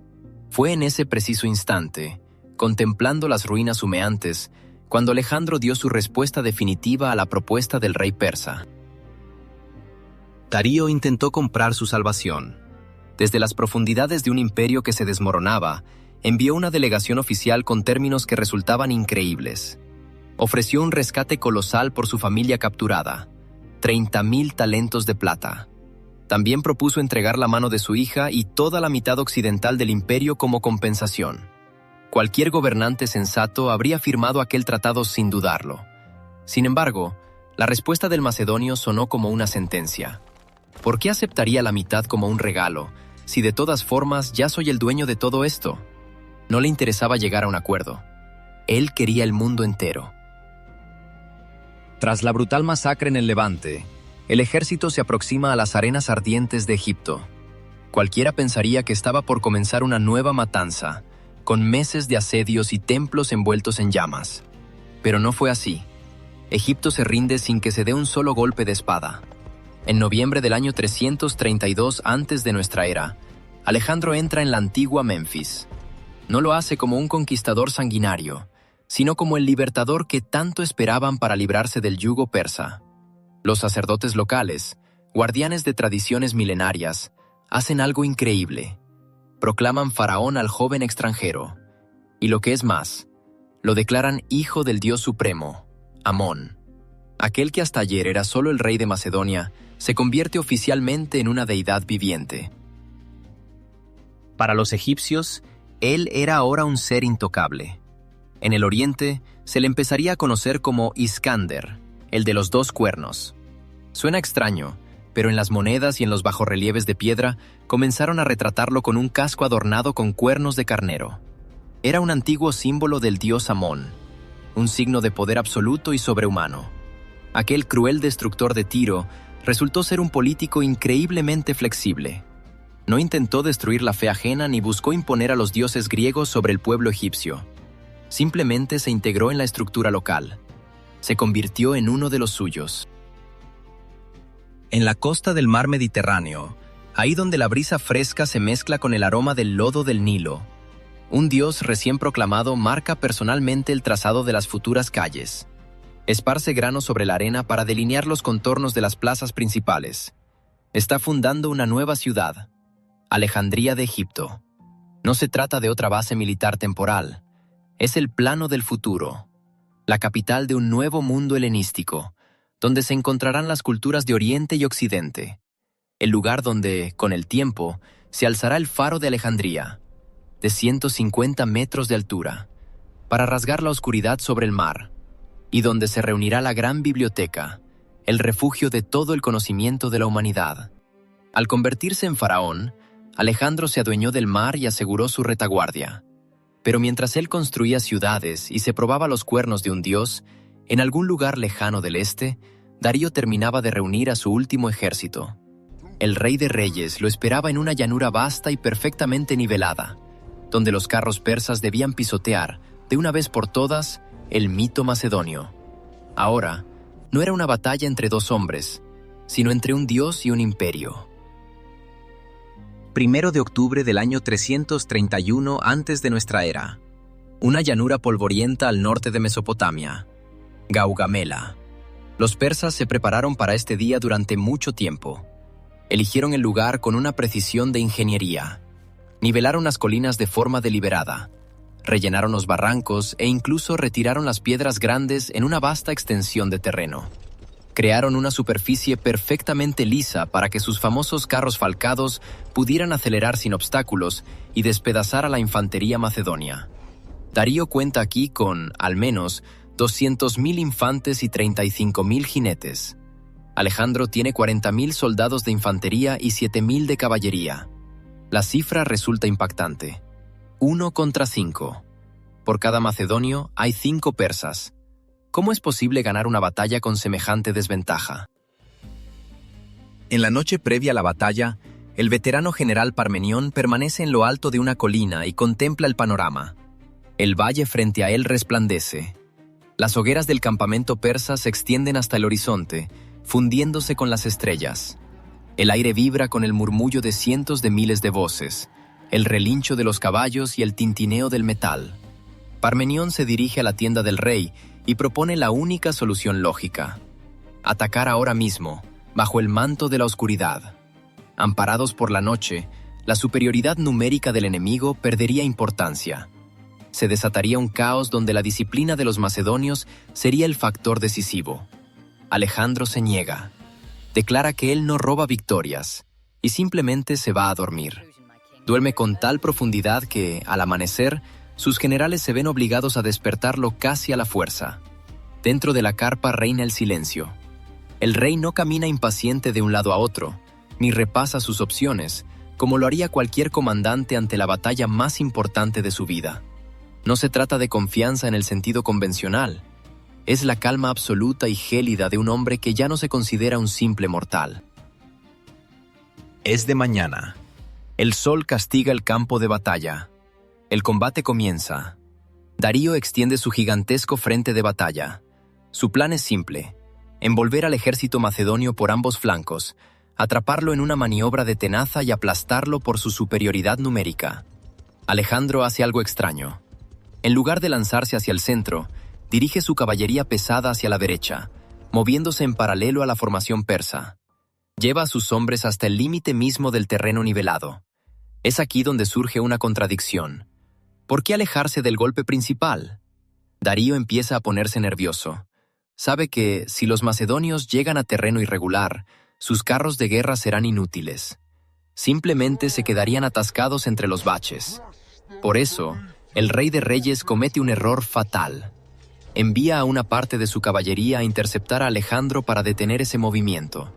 Fue en ese preciso instante, contemplando las ruinas humeantes, cuando Alejandro dio su respuesta definitiva a la propuesta del rey persa. Darío intentó comprar su salvación. Desde las profundidades de un imperio que se desmoronaba, envió una delegación oficial con términos que resultaban increíbles. Ofreció un rescate colosal por su familia capturada, 30,000 talentos de plata. También propuso entregar la mano de su hija y toda la mitad occidental del imperio como compensación. Cualquier gobernante sensato habría firmado aquel tratado sin dudarlo. Sin embargo, la respuesta del macedonio sonó como una sentencia. ¿Por qué aceptaría la mitad como un regalo, si de todas formas ya soy el dueño de todo esto? No le interesaba llegar a un acuerdo. Él quería el mundo entero. Tras la brutal masacre en el Levante, el ejército se aproxima a las arenas ardientes de Egipto. Cualquiera pensaría que estaba por comenzar una nueva matanza, con meses de asedios y templos envueltos en llamas. Pero no fue así. Egipto se rinde sin que se dé un solo golpe de espada. En noviembre del año 332 antes de nuestra era, Alejandro entra en la antigua Memphis. No lo hace como un conquistador sanguinario, sino como el libertador que tanto esperaban para librarse del yugo persa. Los sacerdotes locales, guardianes de tradiciones milenarias, hacen algo increíble. Proclaman faraón al joven extranjero. Y lo que es más, lo declaran hijo del dios supremo, Amón. Aquel que hasta ayer era solo el rey de Macedonia, se convierte oficialmente en una deidad viviente. Para los egipcios, él era ahora un ser intocable. En el oriente, se le empezaría a conocer como Iskander, el de los 2 cuernos. Suena extraño, pero en las monedas y en los bajorrelieves de piedra comenzaron a retratarlo con un casco adornado con cuernos de carnero. Era un antiguo símbolo del dios Amón, un signo de poder absoluto y sobrehumano. Aquel cruel destructor de Tiro resultó ser un político increíblemente flexible. No intentó destruir la fe ajena ni buscó imponer a los dioses griegos sobre el pueblo egipcio. Simplemente se integró en la estructura local. Se convirtió en uno de los suyos. En la costa del mar Mediterráneo, ahí donde la brisa fresca se mezcla con el aroma del lodo del Nilo, un dios recién proclamado marca personalmente el trazado de las futuras calles. Esparce grano sobre la arena para delinear los contornos de las plazas principales. Está fundando una nueva ciudad, Alejandría de Egipto. No se trata de otra base militar temporal. Es el plano del futuro, la capital de un nuevo mundo helenístico, donde se encontrarán las culturas de Oriente y Occidente. El lugar donde, con el tiempo, se alzará el faro de Alejandría, de 150 metros de altura, para rasgar la oscuridad sobre el mar, y donde se reunirá la gran biblioteca, el refugio de todo el conocimiento de la humanidad. Al convertirse en faraón, Alejandro se adueñó del mar y aseguró su retaguardia. Pero mientras él construía ciudades y se probaba los cuernos de un dios, en algún lugar lejano del este, Darío terminaba de reunir a su último ejército. El rey de reyes lo esperaba en una llanura vasta y perfectamente nivelada, donde los carros persas debían pisotear, de una vez por todas, el mito macedonio. Ahora, no era una batalla entre 2 hombres, sino entre un dios y un imperio. 1 de octubre del año 331 antes de nuestra era. Una llanura polvorienta al norte de Mesopotamia. Gaugamela. Los persas se prepararon para este día durante mucho tiempo. Eligieron el lugar con una precisión de ingeniería. Nivelaron las colinas de forma deliberada. Rellenaron los barrancos e incluso retiraron las piedras grandes en una vasta extensión de terreno. Crearon una superficie perfectamente lisa para que sus famosos carros falcados pudieran acelerar sin obstáculos y despedazar a la infantería macedonia. Darío cuenta aquí con, al menos, 200.000 infantes y 35.000 jinetes. Alejandro tiene 40.000 soldados de infantería y 7.000 de caballería. La cifra resulta impactante. 1 contra 5. Por cada macedonio hay 5 persas. ¿Cómo es posible ganar una batalla con semejante desventaja? En la noche previa a la batalla, el veterano general Parmenión permanece en lo alto de una colina y contempla el panorama. El valle frente a él resplandece. Las hogueras del campamento persa se extienden hasta el horizonte, fundiéndose con las estrellas. El aire vibra con el murmullo de cientos de miles de voces, el relincho de los caballos y el tintineo del metal. Parmenión se dirige a la tienda del rey y propone la única solución lógica: atacar ahora mismo, bajo el manto de la oscuridad. Amparados por la noche, la superioridad numérica del enemigo perdería importancia. Se desataría un caos donde la disciplina de los macedonios sería el factor decisivo. Alejandro se niega. Declara que él no roba victorias y simplemente se va a dormir. Duerme con tal profundidad que, al amanecer, sus generales se ven obligados a despertarlo casi a la fuerza. Dentro de la carpa reina el silencio. El rey no camina impaciente de un lado a otro, ni repasa sus opciones, como lo haría cualquier comandante ante la batalla más importante de su vida. No se trata de confianza en el sentido convencional. Es la calma absoluta y gélida de un hombre que ya no se considera un simple mortal. Es de mañana. El sol castiga el campo de batalla. El combate comienza. Darío extiende su gigantesco frente de batalla. Su plan es simple: envolver al ejército macedonio por ambos flancos, atraparlo en una maniobra de tenaza y aplastarlo por su superioridad numérica. Alejandro hace algo extraño. En lugar de lanzarse hacia el centro, dirige su caballería pesada hacia la derecha, moviéndose en paralelo a la formación persa. Lleva a sus hombres hasta el límite mismo del terreno nivelado. Es aquí donde surge una contradicción. ¿Por qué alejarse del golpe principal? Darío empieza a ponerse nervioso. Sabe que, si los macedonios llegan a terreno irregular, sus carros de guerra serán inútiles. Simplemente se quedarían atascados entre los baches. Por eso, el rey de reyes comete un error fatal. Envía a una parte de su caballería a interceptar a Alejandro para detener ese movimiento.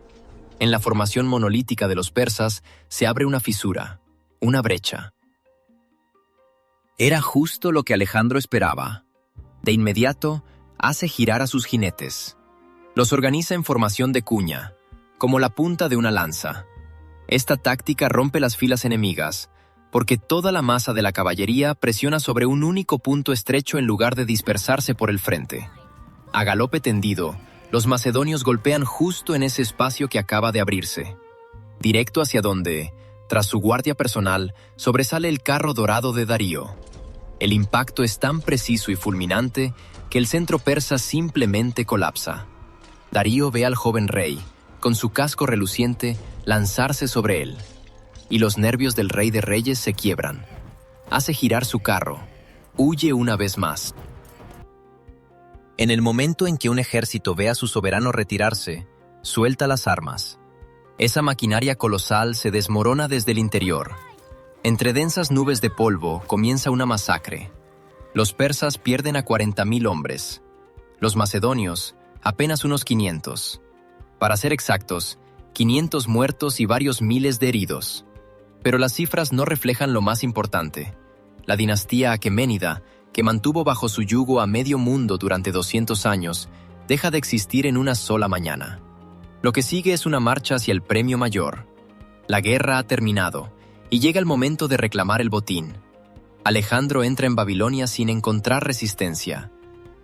En la formación monolítica de los persas se abre una fisura, una brecha. Era justo lo que Alejandro esperaba. De inmediato, hace girar a sus jinetes. Los organiza en formación de cuña, como la punta de una lanza. Esta táctica rompe las filas enemigas, porque toda la masa de la caballería presiona sobre un único punto estrecho en lugar de dispersarse por el frente. A galope tendido, los macedonios golpean justo en ese espacio que acaba de abrirse, directo hacia donde, tras su guardia personal, sobresale el carro dorado de Darío. El impacto es tan preciso y fulminante que el centro persa simplemente colapsa. Darío ve al joven rey, con su casco reluciente, lanzarse sobre él. Y los nervios del rey de reyes se quiebran. Hace girar su carro. Huye una vez más. En el momento en que un ejército ve a su soberano retirarse, suelta las armas. Esa maquinaria colosal se desmorona desde el interior. Entre densas nubes de polvo comienza una masacre. Los persas pierden a 40.000 hombres. Los macedonios, apenas unos 500. Para ser exactos, 500 muertos y varios miles de heridos. Pero las cifras no reflejan lo más importante. La dinastía aqueménida, que mantuvo bajo su yugo a medio mundo durante 200 años, deja de existir en una sola mañana. Lo que sigue es una marcha hacia el premio mayor. La guerra ha terminado, y llega el momento de reclamar el botín. Alejandro entra en Babilonia sin encontrar resistencia.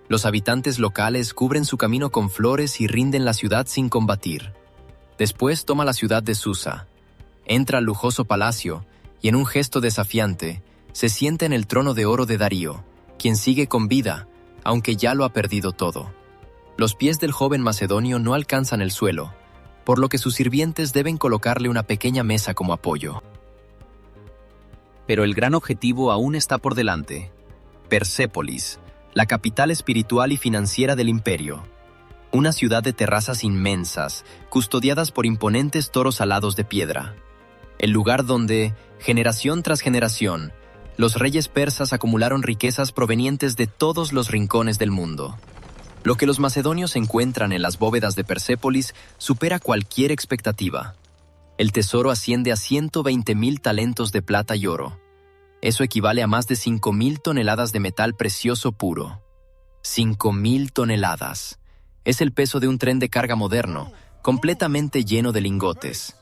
Los habitantes locales cubren su camino con flores y rinden la ciudad sin combatir. Después toma la ciudad de Susa. Entra al lujoso palacio y en un gesto desafiante se sienta en el trono de oro de Darío, quien sigue con vida, aunque ya lo ha perdido todo. Los pies del joven macedonio no alcanzan el suelo, por lo que sus sirvientes deben colocarle una pequeña mesa como apoyo. Pero el gran objetivo aún está por delante. Persépolis, la capital espiritual y financiera del imperio. Una ciudad de terrazas inmensas, custodiadas por imponentes toros alados de piedra. El lugar donde, generación tras generación, los reyes persas acumularon riquezas provenientes de todos los rincones del mundo. Lo que los macedonios encuentran en las bóvedas de Persépolis supera cualquier expectativa. El tesoro asciende a 120.000 talentos de plata y oro. Eso equivale a más de 5.000 toneladas de metal precioso puro. 5.000 toneladas. Es el peso de un tren de carga moderno, completamente lleno de lingotes.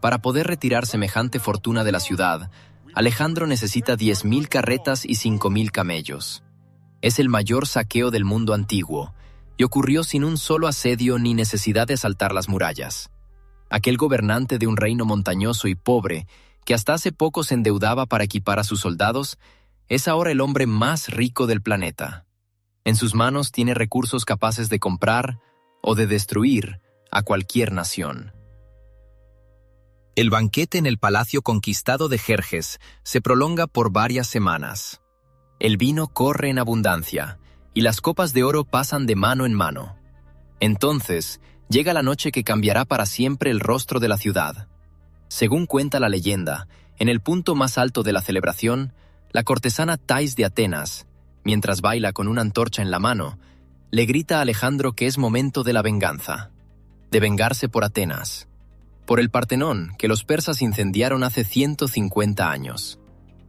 Para poder retirar semejante fortuna de la ciudad, Alejandro necesita 10.000 carretas y 5.000 camellos. Es el mayor saqueo del mundo antiguo, y ocurrió sin un solo asedio ni necesidad de asaltar las murallas. Aquel gobernante de un reino montañoso y pobre, que hasta hace poco se endeudaba para equipar a sus soldados, es ahora el hombre más rico del planeta. En sus manos tiene recursos capaces de comprar o de destruir a cualquier nación. El banquete en el palacio conquistado de Jerjes se prolonga por varias semanas. El vino corre en abundancia, y las copas de oro pasan de mano en mano. Entonces, llega la noche que cambiará para siempre el rostro de la ciudad. Según cuenta la leyenda, en el punto más alto de la celebración, la cortesana Thais de Atenas, mientras baila con una antorcha en la mano, le grita a Alejandro que es momento de la venganza, de vengarse por Atenas, por el Partenón que los persas incendiaron hace 150 años.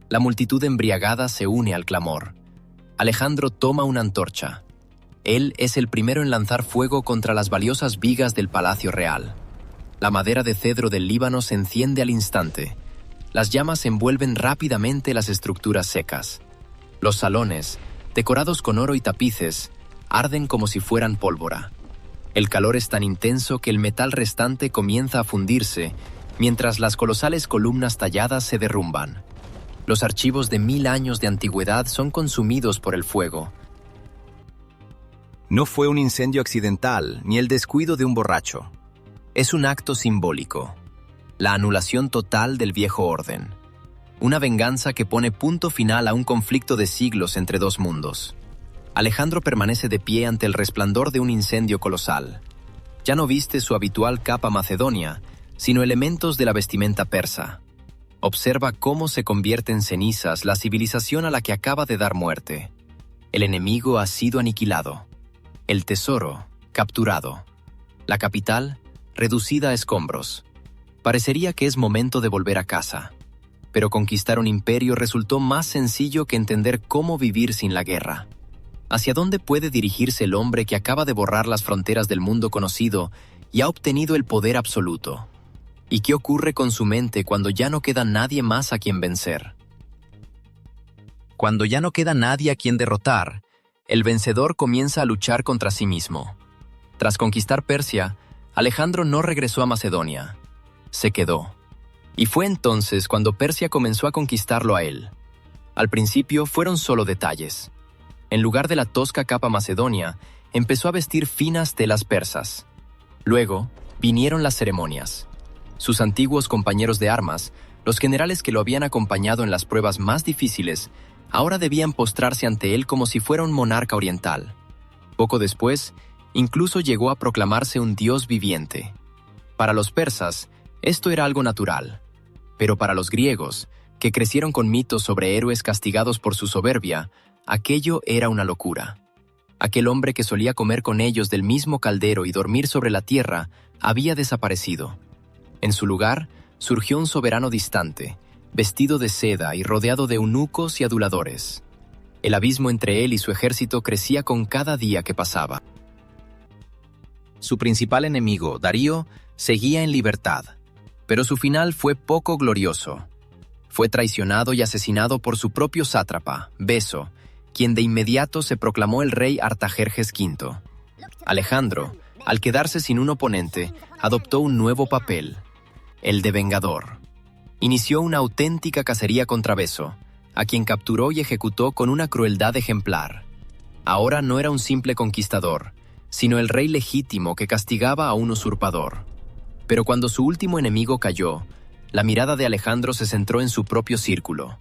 La multitud embriagada se une al clamor. Alejandro toma una antorcha. Él es el primero en lanzar fuego contra las valiosas vigas del Palacio Real. La madera de cedro del Líbano se enciende al instante. Las llamas envuelven rápidamente las estructuras secas. Los salones, decorados con oro y tapices, arden como si fueran pólvora. El calor es tan intenso que el metal restante comienza a fundirse, mientras las colosales columnas talladas se derrumban. Los archivos de 1000 años de antigüedad son consumidos por el fuego. No fue un incendio accidental, ni el descuido de un borracho. Es un acto simbólico. La anulación total del viejo orden. Una venganza que pone punto final a un conflicto de siglos entre dos mundos. Alejandro permanece de pie ante el resplandor de un incendio colosal. Ya no viste su habitual capa macedonia, sino elementos de la vestimenta persa. Observa cómo se convierte en cenizas la civilización a la que acaba de dar muerte. El enemigo ha sido aniquilado. El tesoro, capturado. La capital, reducida a escombros. Parecería que es momento de volver a casa. Pero conquistar un imperio resultó más sencillo que entender cómo vivir sin la guerra. ¿Hacia dónde puede dirigirse el hombre que acaba de borrar las fronteras del mundo conocido y ha obtenido el poder absoluto? ¿Y qué ocurre con su mente cuando ya no queda nadie más a quien vencer? Cuando ya no queda nadie a quien derrotar, el vencedor comienza a luchar contra sí mismo. Tras conquistar Persia, Alejandro no regresó a Macedonia. Se quedó. Y fue entonces cuando Persia comenzó a conquistarlo a él. Al principio fueron solo detalles. En lugar de la tosca capa macedonia, empezó a vestir finas telas persas. Luego, vinieron las ceremonias. Sus antiguos compañeros de armas, los generales que lo habían acompañado en las pruebas más difíciles, ahora debían postrarse ante él como si fuera un monarca oriental. Poco después, incluso llegó a proclamarse un dios viviente. Para los persas, esto era algo natural. Pero para los griegos, que crecieron con mitos sobre héroes castigados por su soberbia, aquello era una locura. Aquel hombre que solía comer con ellos del mismo caldero y dormir sobre la tierra había desaparecido. En su lugar, surgió un soberano distante, vestido de seda y rodeado de eunucos y aduladores. El abismo entre él y su ejército crecía con cada día que pasaba. Su principal enemigo, Darío, seguía en libertad, pero su final fue poco glorioso. Fue traicionado y asesinado por su propio sátrapa, Beso, quien de inmediato se proclamó el rey Artajerjes V. Alejandro, al quedarse sin un oponente, adoptó un nuevo papel, el de vengador. Inició una auténtica cacería contra Beso, a quien capturó y ejecutó con una crueldad ejemplar. Ahora no era un simple conquistador, sino el rey legítimo que castigaba a un usurpador. Pero cuando su último enemigo cayó, la mirada de Alejandro se centró en su propio círculo.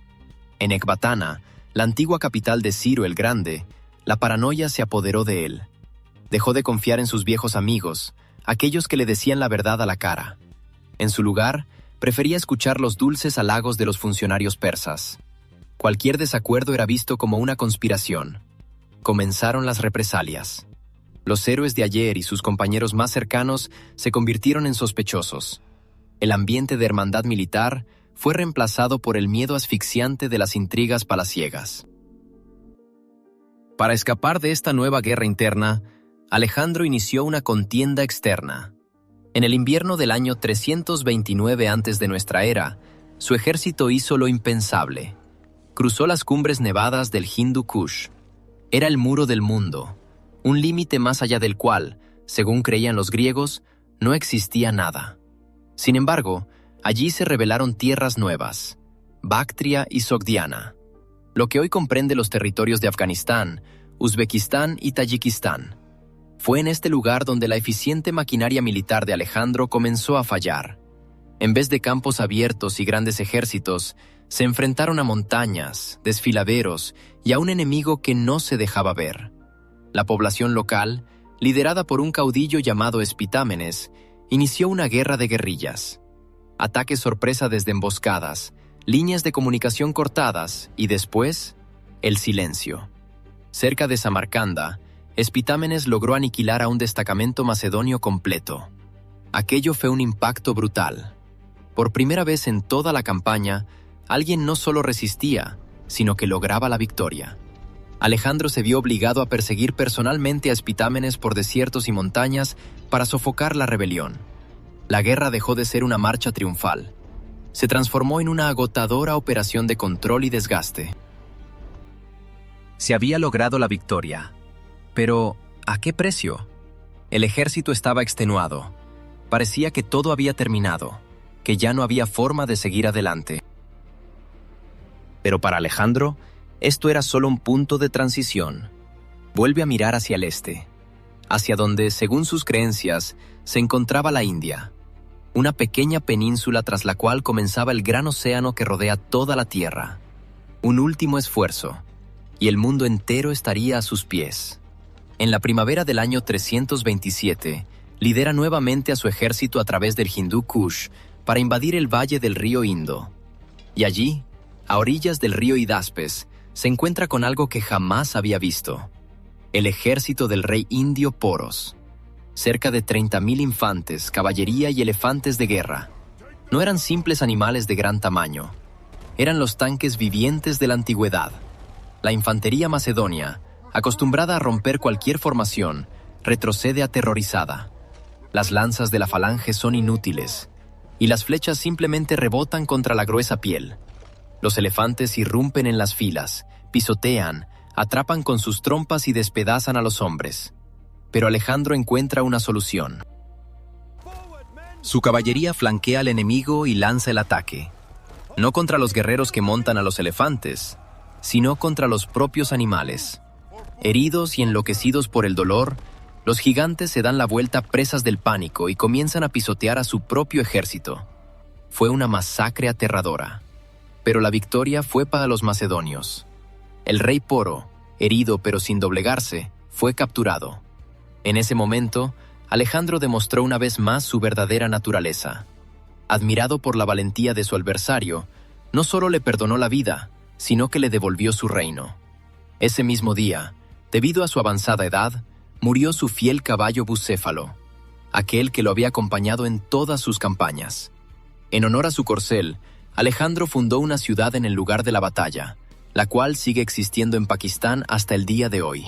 En Ecbatana, la antigua capital de Ciro el Grande, la paranoia se apoderó de él. Dejó de confiar en sus viejos amigos, aquellos que le decían la verdad a la cara. En su lugar, prefería escuchar los dulces halagos de los funcionarios persas. Cualquier desacuerdo era visto como una conspiración. Comenzaron las represalias. Los héroes de ayer y sus compañeros más cercanos se convirtieron en sospechosos. El ambiente de hermandad militar fue reemplazado por el miedo asfixiante de las intrigas palaciegas. Para escapar de esta nueva guerra interna, Alejandro inició una contienda externa. En el invierno del año 329 antes de nuestra era, su ejército hizo lo impensable. Cruzó las cumbres nevadas del Hindu Kush. Era el muro del mundo, un límite más allá del cual, según creían los griegos, no existía nada. Sin embargo, allí se revelaron tierras nuevas, Bactria y Sogdiana, lo que hoy comprende los territorios de Afganistán, Uzbekistán y Tayikistán. Fue en este lugar donde la eficiente maquinaria militar de Alejandro comenzó a fallar. En vez de campos abiertos y grandes ejércitos, se enfrentaron a montañas, desfiladeros y a un enemigo que no se dejaba ver. La población local, liderada por un caudillo llamado Espitámenes, inició una guerra de guerrillas. Ataques sorpresa desde emboscadas, líneas de comunicación cortadas y después, el silencio. Cerca de Samarcanda, Espitámenes logró aniquilar a un destacamento macedonio completo. Aquello fue un impacto brutal. Por primera vez en toda la campaña, alguien no solo resistía, sino que lograba la victoria. Alejandro se vio obligado a perseguir personalmente a Espitámenes por desiertos y montañas para sofocar la rebelión. La guerra dejó de ser una marcha triunfal. Se transformó en una agotadora operación de control y desgaste. Se había logrado la victoria. Pero, ¿a qué precio? El ejército estaba extenuado. Parecía que todo había terminado, que ya no había forma de seguir adelante. Pero para Alejandro, esto era solo un punto de transición. Vuelve a mirar hacia el este, hacia donde, según sus creencias, se encontraba la India, una pequeña península tras la cual comenzaba el gran océano que rodea toda la Tierra. Un último esfuerzo, y el mundo entero estaría a sus pies. En la primavera del año 327, lidera nuevamente a su ejército a través del Hindú Kush para invadir el valle del río Indo. Y allí, a orillas del río Hidaspes, se encuentra con algo que jamás había visto: el ejército del rey indio Poros. Cerca de 30.000 infantes, caballería y elefantes de guerra. No eran simples animales de gran tamaño. Eran los tanques vivientes de la antigüedad. La infantería macedonia, acostumbrada a romper cualquier formación, retrocede aterrorizada. Las lanzas de la falange son inútiles, y las flechas simplemente rebotan contra la gruesa piel. Los elefantes irrumpen en las filas, pisotean, atrapan con sus trompas y despedazan a los hombres. Pero Alejandro encuentra una solución. Su caballería flanquea al enemigo y lanza el ataque. No contra los guerreros que montan a los elefantes, sino contra los propios animales. Heridos y enloquecidos por el dolor, los gigantes se dan la vuelta presas del pánico y comienzan a pisotear a su propio ejército. Fue una masacre aterradora. Pero la victoria fue para los macedonios. El rey Poro, herido pero sin doblegarse, fue capturado. En ese momento, Alejandro demostró una vez más su verdadera naturaleza. Admirado por la valentía de su adversario, no solo le perdonó la vida, sino que le devolvió su reino. Ese mismo día, debido a su avanzada edad, murió su fiel caballo Bucéfalo, aquel que lo había acompañado en todas sus campañas. En honor a su corcel, Alejandro fundó una ciudad en el lugar de la batalla, la cual sigue existiendo en Pakistán hasta el día de hoy.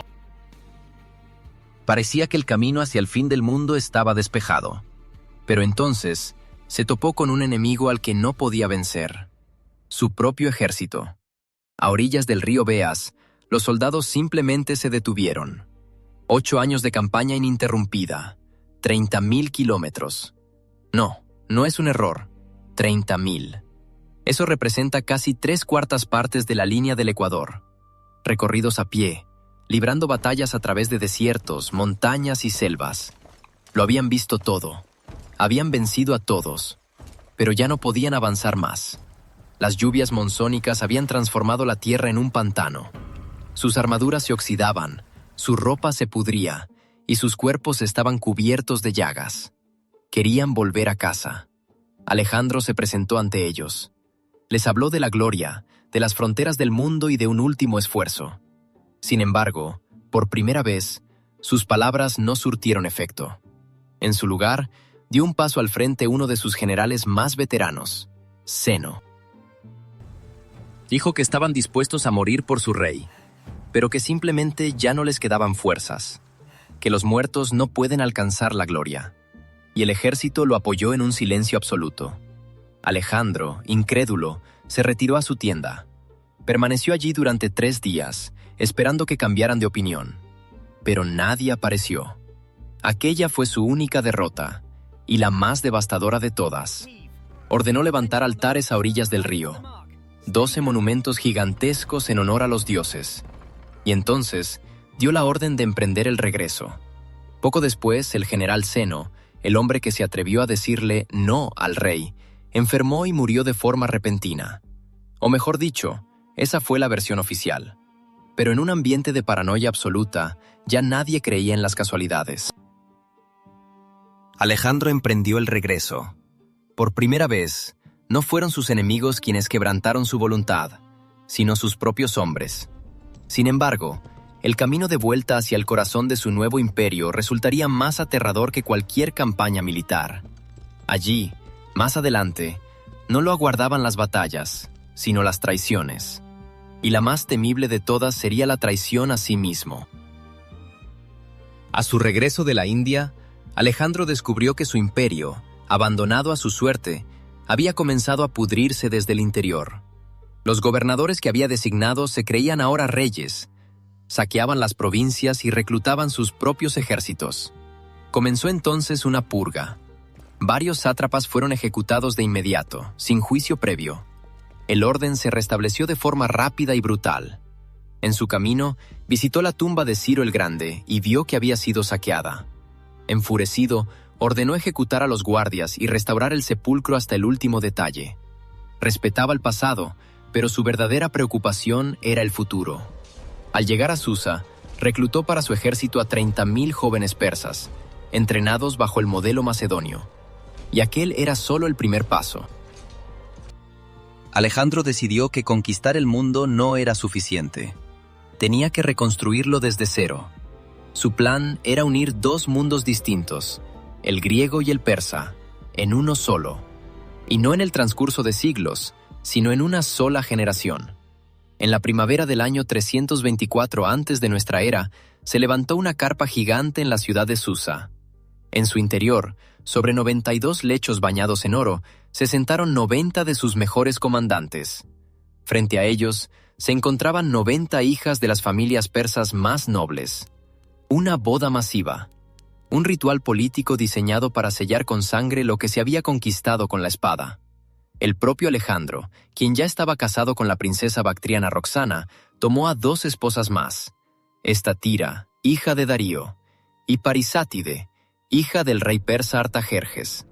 Parecía que el camino hacia el fin del mundo estaba despejado. Pero entonces, se topó con un enemigo al que no podía vencer: su propio ejército. A orillas del río Beas, los soldados simplemente se detuvieron. 8 años de campaña ininterrumpida, 30.000 kilómetros. No es un error, 30.000. Eso representa casi 3/4 partes de la línea del Ecuador. Recorridos a pie, librando batallas a través de desiertos, montañas y selvas. Lo habían visto todo. Habían vencido a todos. Pero ya no podían avanzar más. Las lluvias monzónicas habían transformado la tierra en un pantano. Sus armaduras se oxidaban, su ropa se pudría, y sus cuerpos estaban cubiertos de llagas. Querían volver a casa. Alejandro se presentó ante ellos. Les habló de la gloria, de las fronteras del mundo y de un último esfuerzo. Sin embargo, por primera vez, sus palabras no surtieron efecto. En su lugar, dio un paso al frente uno de sus generales más veteranos, Zeno. Dijo que estaban dispuestos a morir por su rey, pero que simplemente ya no les quedaban fuerzas, que los muertos no pueden alcanzar la gloria. Y el ejército lo apoyó en un silencio absoluto. Alejandro, incrédulo, se retiró a su tienda. Permaneció allí durante 3 días, esperando que cambiaran de opinión. Pero nadie apareció. Aquella fue su única derrota, y la más devastadora de todas. Ordenó levantar altares a orillas del río, 12 monumentos gigantescos en honor a los dioses. Y entonces dio la orden de emprender el regreso. Poco después, el general Zeno, el hombre que se atrevió a decirle no al rey, enfermó y murió de forma repentina. O mejor dicho, esa fue la versión oficial. Pero en un ambiente de paranoia absoluta, ya nadie creía en las casualidades. Alejandro emprendió el regreso. Por primera vez, no fueron sus enemigos quienes quebrantaron su voluntad, sino sus propios hombres. Sin embargo, el camino de vuelta hacia el corazón de su nuevo imperio resultaría más aterrador que cualquier campaña militar. Allí, más adelante, no lo aguardaban las batallas, sino las traiciones. y la más temible de todas sería la traición a sí mismo. A su regreso de la India, Alejandro descubrió que su imperio, abandonado a su suerte, había comenzado a pudrirse desde el interior. Los gobernadores que había designado se creían ahora reyes, saqueaban las provincias y reclutaban sus propios ejércitos. Comenzó entonces una purga. Varios sátrapas fueron ejecutados de inmediato, sin juicio previo. El orden se restableció de forma rápida y brutal. En su camino, visitó la tumba de Ciro el Grande y vio que había sido saqueada. Enfurecido, ordenó ejecutar a los guardias y restaurar el sepulcro hasta el último detalle. Respetaba el pasado, pero su verdadera preocupación era el futuro. Al llegar a Susa, reclutó para su ejército a 30.000 jóvenes persas, entrenados bajo el modelo macedonio. Y aquel era solo el primer paso. Alejandro decidió que conquistar el mundo no era suficiente. Tenía que reconstruirlo desde cero. Su plan era unir dos mundos distintos, el griego y el persa, en uno solo. Y no en el transcurso de siglos, sino en una sola generación. En la primavera del año 324 antes de nuestra era, se levantó una carpa gigante en la ciudad de Susa. En su interior, sobre 92 lechos bañados en oro, se sentaron 90 de sus mejores comandantes. Frente a ellos, se encontraban 90 hijas de las familias persas más nobles. Una boda masiva. Un ritual político diseñado para sellar con sangre lo que se había conquistado con la espada. El propio Alejandro, quien ya estaba casado con la princesa bactriana Roxana, tomó a 2 esposas más: Estatira, hija de Darío, y Parisátide, hija del rey persa Artajerjes.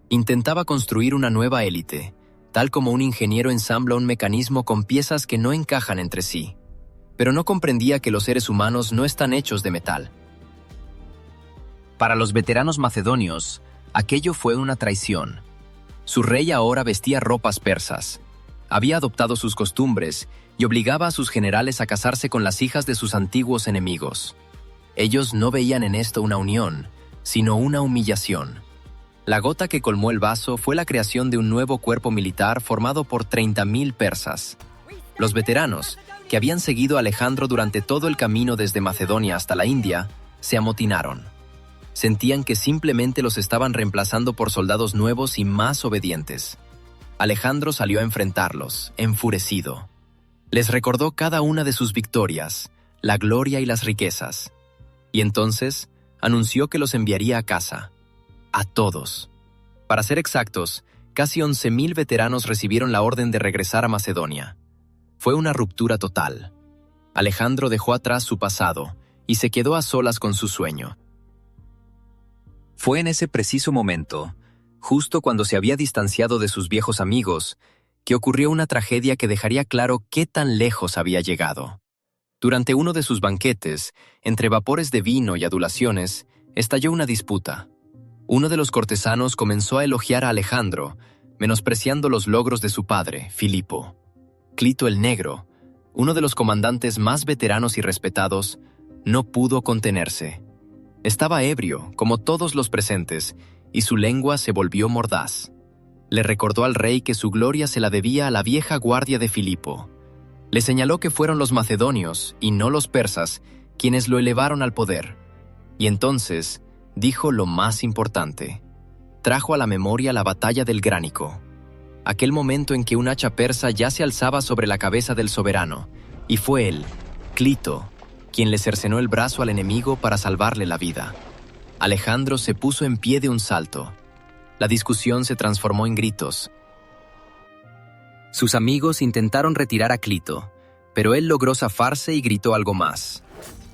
Intentaba construir una nueva élite, tal como un ingeniero ensambla un mecanismo con piezas que no encajan entre sí. Pero no comprendía que los seres humanos no están hechos de metal. Para los veteranos macedonios, aquello fue una traición. Su rey ahora vestía ropas persas. Había adoptado sus costumbres y obligaba a sus generales a casarse con las hijas de sus antiguos enemigos. Ellos no veían en esto una unión, sino una humillación. La gota que colmó el vaso fue la creación de un nuevo cuerpo militar formado por 30.000 persas. Los veteranos, que habían seguido a Alejandro durante todo el camino desde Macedonia hasta la India, se amotinaron. Sentían que simplemente los estaban reemplazando por soldados nuevos y más obedientes. Alejandro salió a enfrentarlos, enfurecido. Les recordó cada una de sus victorias, la gloria y las riquezas. Y entonces anunció que los enviaría a casa. A todos. Para ser exactos, casi 11.000 veteranos recibieron la orden de regresar a Macedonia. Fue una ruptura total. Alejandro dejó atrás su pasado y se quedó a solas con su sueño. Fue en ese preciso momento, justo cuando se había distanciado de sus viejos amigos, que ocurrió una tragedia que dejaría claro qué tan lejos había llegado. Durante uno de sus banquetes, entre vapores de vino y adulaciones, estalló una disputa. Uno de los cortesanos comenzó a elogiar a Alejandro, menospreciando los logros de su padre, Filipo. Clito el Negro, uno de los comandantes más veteranos y respetados, no pudo contenerse. Estaba ebrio, como todos los presentes, y su lengua se volvió mordaz. Le recordó al rey que su gloria se la debía a la vieja guardia de Filipo. Le señaló que fueron los macedonios, y no los persas, quienes lo elevaron al poder. Y entonces dijo lo más importante. Trajo a la memoria la batalla del Gránico. Aquel momento en que un hacha persa ya se alzaba sobre la cabeza del soberano, y fue él, Clito, quien le cercenó el brazo al enemigo para salvarle la vida. Alejandro se puso en pie de un salto. La discusión se transformó en gritos. Sus amigos intentaron retirar a Clito, pero él logró zafarse y gritó algo más.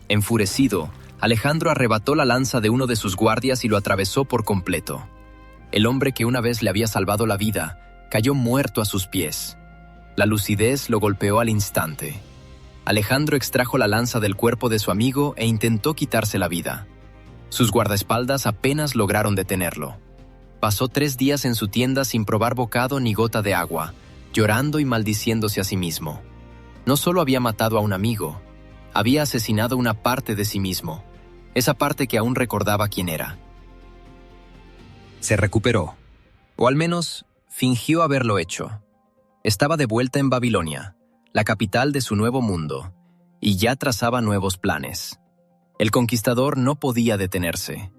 Enfurecido, Alejandro arrebató la lanza de uno de sus guardias y lo atravesó por completo. El hombre que una vez le había salvado la vida cayó muerto a sus pies. La lucidez lo golpeó al instante. Alejandro extrajo la lanza del cuerpo de su amigo e intentó quitarse la vida. Sus guardaespaldas apenas lograron detenerlo. Pasó 3 días en su tienda sin probar bocado ni gota de agua, llorando y maldiciéndose a sí mismo. No solo había matado a un amigo, había asesinado una parte de sí mismo, esa parte que aún recordaba quién era. Se recuperó, o al menos fingió haberlo hecho. Estaba de vuelta en Babilonia, la capital de su nuevo mundo, y ya trazaba nuevos planes. El conquistador no podía detenerse.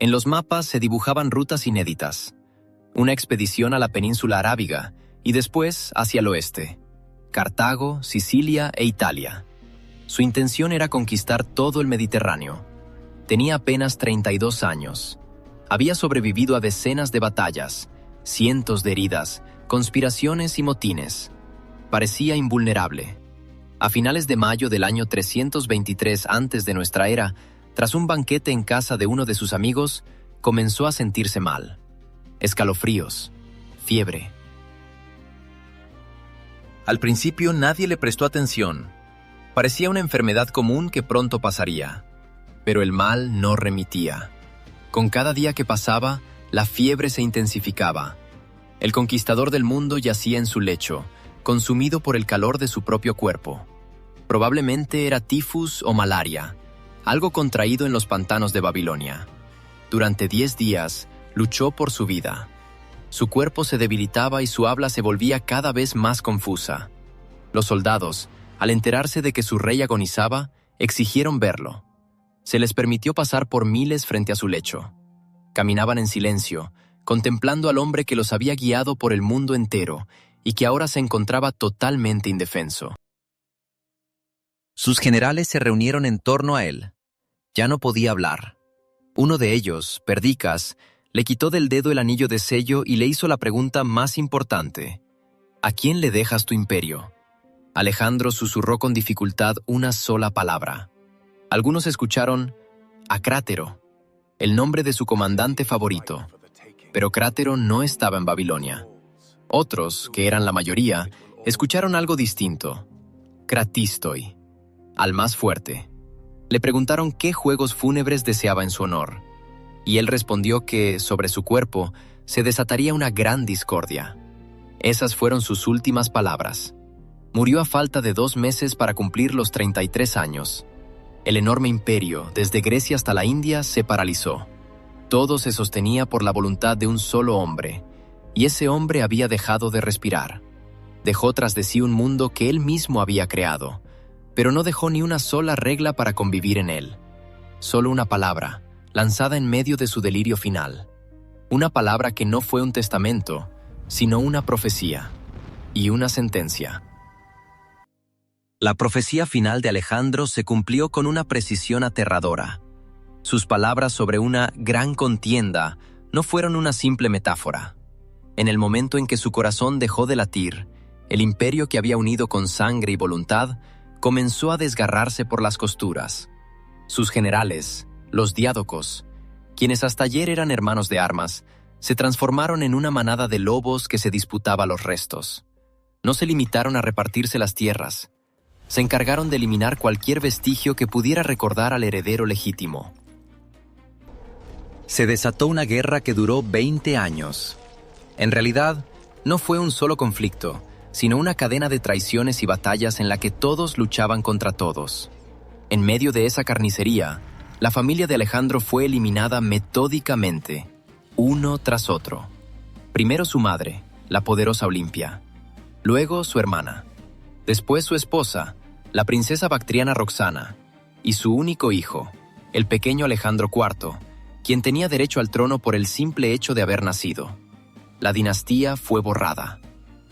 En los mapas se dibujaban rutas inéditas, una expedición a la península arábiga y después hacia el oeste, Cartago, Sicilia e Italia. Su intención era conquistar todo el Mediterráneo. Tenía apenas 32 años. Había sobrevivido a decenas de batallas, cientos de heridas, conspiraciones y motines. Parecía invulnerable. A finales de mayo del año 323 antes de nuestra era, tras un banquete en casa de uno de sus amigos, comenzó a sentirse mal. Escalofríos, fiebre. Al principio nadie le prestó atención. Parecía una enfermedad común que pronto pasaría. Pero el mal no remitía. Con cada día que pasaba, la fiebre se intensificaba. El conquistador del mundo yacía en su lecho, consumido por el calor de su propio cuerpo. Probablemente era tifus o malaria, algo contraído en los pantanos de Babilonia. Durante 10 días, luchó por su vida. Su cuerpo se debilitaba y su habla se volvía cada vez más confusa. Los soldados, al enterarse de que su rey agonizaba, exigieron verlo. Se les permitió pasar por miles frente a su lecho. Caminaban en silencio, contemplando al hombre que los había guiado por el mundo entero y que ahora se encontraba totalmente indefenso. Sus generales se reunieron en torno a él. Ya no podía hablar. Uno de ellos, Perdicas, le quitó del dedo el anillo de sello y le hizo la pregunta más importante. ¿A quién le dejas tu imperio? Alejandro susurró con dificultad una sola palabra. Algunos escucharon a Crátero, el nombre de su comandante favorito. Pero Crátero no estaba en Babilonia. Otros, que eran la mayoría, escucharon algo distinto. Cratistoi, al más fuerte. Le preguntaron qué juegos fúnebres deseaba en su honor. Y él respondió que, sobre su cuerpo, se desataría una gran discordia. Esas fueron sus últimas palabras. Murió a falta de 2 meses para cumplir los 33 años. El enorme imperio, desde Grecia hasta la India, se paralizó. Todo se sostenía por la voluntad de un solo hombre, y ese hombre había dejado de respirar. Dejó tras de sí un mundo que él mismo había creado, pero no dejó ni una sola regla para convivir en él. Solo una palabra, lanzada en medio de su delirio final. Una palabra que no fue un testamento, sino una profecía y una sentencia. La profecía final de Alejandro se cumplió con una precisión aterradora. Sus palabras sobre una gran contienda no fueron una simple metáfora. En el momento en que su corazón dejó de latir, el imperio que había unido con sangre y voluntad comenzó a desgarrarse por las costuras. Sus generales, los diádocos, quienes hasta ayer eran hermanos de armas, se transformaron en una manada de lobos que se disputaba los restos. No se limitaron a repartirse las tierras. Se encargaron de eliminar cualquier vestigio que pudiera recordar al heredero legítimo. Se desató una guerra que duró 20 años. En realidad, no fue un solo conflicto, sino una cadena de traiciones y batallas en la que todos luchaban contra todos. En medio de esa carnicería, la familia de Alejandro fue eliminada metódicamente, uno tras otro. Primero su madre, la poderosa Olimpia. Luego su hermana. Después su esposa, la princesa bactriana Roxana, y su único hijo, el pequeño Alejandro IV, quien tenía derecho al trono por el simple hecho de haber nacido. La dinastía fue borrada.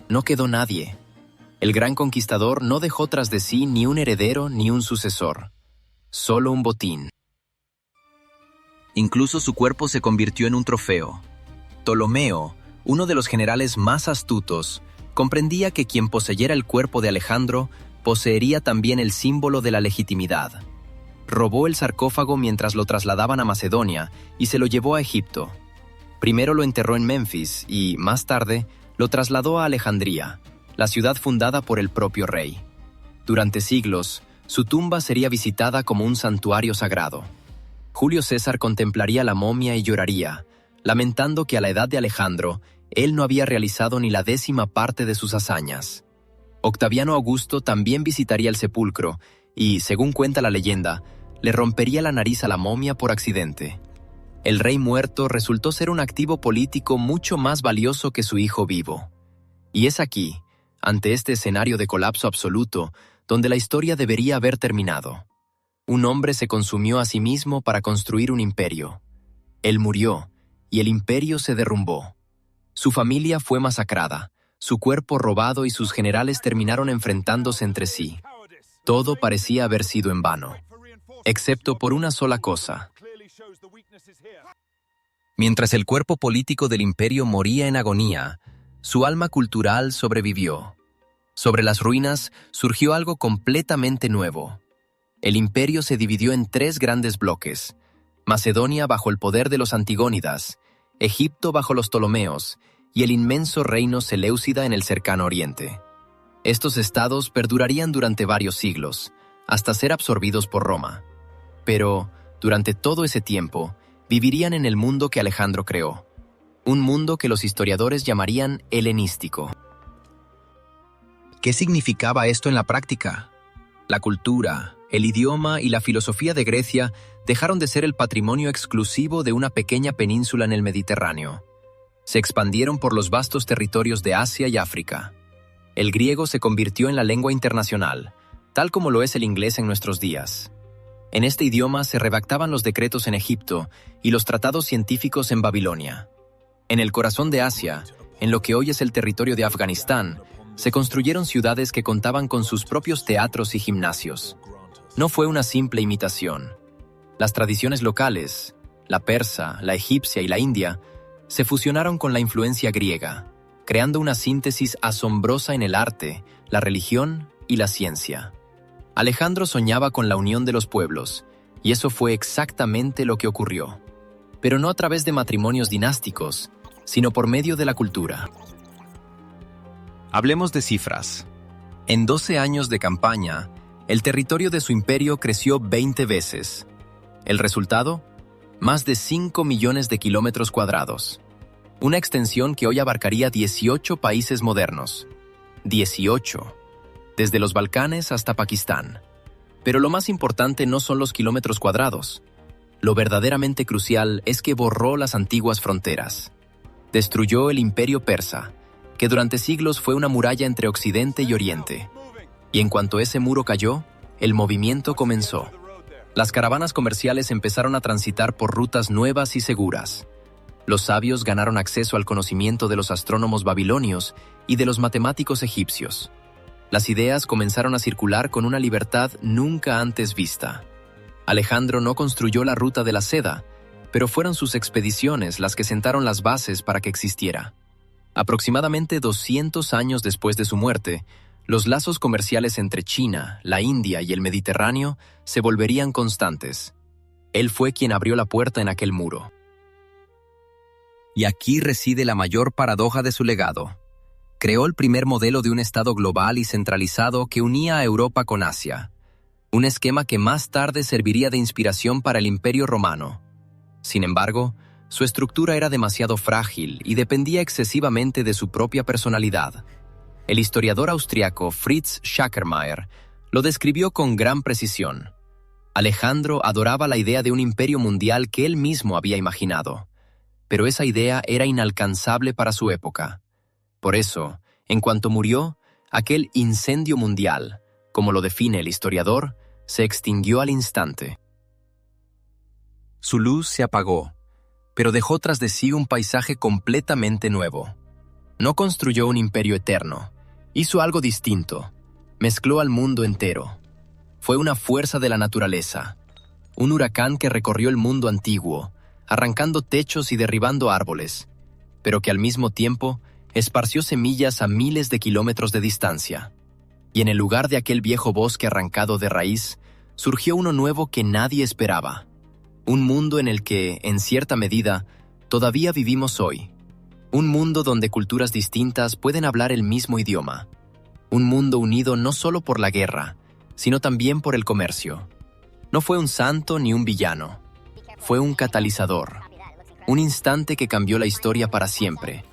No quedó nadie. El gran conquistador no dejó tras de sí ni un heredero ni un sucesor. Solo un botín. Incluso su cuerpo se convirtió en un trofeo. Ptolomeo, uno de los generales más astutos, comprendía que quien poseyera el cuerpo de Alejandro poseería también el símbolo de la legitimidad. Robó el sarcófago mientras lo trasladaban a Macedonia y se lo llevó a Egipto. Primero lo enterró en Memphis y, más tarde, lo trasladó a Alejandría, la ciudad fundada por el propio rey. Durante siglos, su tumba sería visitada como un santuario sagrado. Julio César contemplaría la momia y lloraría, lamentando que a la edad de Alejandro, él no había realizado ni la 10ª parte de sus hazañas. Octaviano Augusto también visitaría el sepulcro y, según cuenta la leyenda, le rompería la nariz a la momia por accidente. El rey muerto resultó ser un activo político mucho más valioso que su hijo vivo. Y es aquí, ante este escenario de colapso absoluto, donde la historia debería haber terminado. Un hombre se consumió a sí mismo para construir un imperio. Él murió, y el imperio se derrumbó. Su familia fue masacrada, su cuerpo robado y sus generales terminaron enfrentándose entre sí. Todo parecía haber sido en vano, excepto por una sola cosa. Mientras el cuerpo político del imperio moría en agonía, su alma cultural sobrevivió. Sobre las ruinas surgió algo completamente nuevo. El imperio se dividió en 3 grandes bloques: Macedonia bajo el poder de los Antigónidas, Egipto bajo los Ptolomeos y el inmenso reino Seleucida en el cercano oriente. Estos estados perdurarían durante varios siglos, hasta ser absorbidos por Roma. Pero, durante todo ese tiempo, vivirían en el mundo que Alejandro creó. Un mundo que los historiadores llamarían helenístico. ¿Qué significaba esto en la práctica? La cultura, el idioma y la filosofía de Grecia dejaron de ser el patrimonio exclusivo de una pequeña península en el Mediterráneo. Se expandieron por los vastos territorios de Asia y África. El griego se convirtió en la lengua internacional, tal como lo es el inglés en nuestros días. En este idioma se redactaban los decretos en Egipto y los tratados científicos en Babilonia. En el corazón de Asia, en lo que hoy es el territorio de Afganistán, se construyeron ciudades que contaban con sus propios teatros y gimnasios. No fue una simple imitación. Las tradiciones locales, la persa, la egipcia y la india, se fusionaron con la influencia griega, creando una síntesis asombrosa en el arte, la religión y la ciencia. Alejandro soñaba con la unión de los pueblos, y eso fue exactamente lo que ocurrió. Pero no a través de matrimonios dinásticos, sino por medio de la cultura. Hablemos de cifras. En 12 años de campaña, el territorio de su imperio creció 20 veces. ¿El resultado? Más de 5 millones de kilómetros cuadrados. Una extensión que hoy abarcaría 18 países modernos. 18. Desde los Balcanes hasta Pakistán. Pero lo más importante no son los kilómetros cuadrados. Lo verdaderamente crucial es que borró las antiguas fronteras. Destruyó el imperio persa, que durante siglos fue una muralla entre Occidente y Oriente. Y en cuanto ese muro cayó, el movimiento comenzó. Las caravanas comerciales empezaron a transitar por rutas nuevas y seguras. Los sabios ganaron acceso al conocimiento de los astrónomos babilonios y de los matemáticos egipcios. Las ideas comenzaron a circular con una libertad nunca antes vista. Alejandro no construyó la ruta de la seda, pero fueron sus expediciones las que sentaron las bases para que existiera. Aproximadamente 200 años después de su muerte, los lazos comerciales entre China, la India y el Mediterráneo se volverían constantes. Él fue quien abrió la puerta en aquel muro. Y aquí reside la mayor paradoja de su legado. Creó el primer modelo de un Estado global y centralizado que unía a Europa con Asia, un esquema que más tarde serviría de inspiración para el Imperio Romano. Sin embargo, su estructura era demasiado frágil y dependía excesivamente de su propia personalidad. El historiador austriaco Fritz Schachermayer lo describió con gran precisión. Alejandro adoraba la idea de un imperio mundial que él mismo había imaginado, pero esa idea era inalcanzable para su época. Por eso, en cuanto murió, aquel incendio mundial, como lo define el historiador, se extinguió al instante. Su luz se apagó, pero dejó tras de sí un paisaje completamente nuevo. No construyó un imperio eterno, hizo algo distinto, mezcló al mundo entero. Fue una fuerza de la naturaleza, un huracán que recorrió el mundo antiguo, arrancando techos y derribando árboles, pero que al mismo tiempo esparció semillas a miles de kilómetros de distancia. Y en el lugar de aquel viejo bosque arrancado de raíz, surgió uno nuevo que nadie esperaba. Un mundo en el que, en cierta medida, todavía vivimos hoy. Un mundo donde culturas distintas pueden hablar el mismo idioma. Un mundo unido no solo por la guerra, sino también por el comercio. No fue un santo ni un villano. Fue un catalizador. Un instante que cambió la historia para siempre.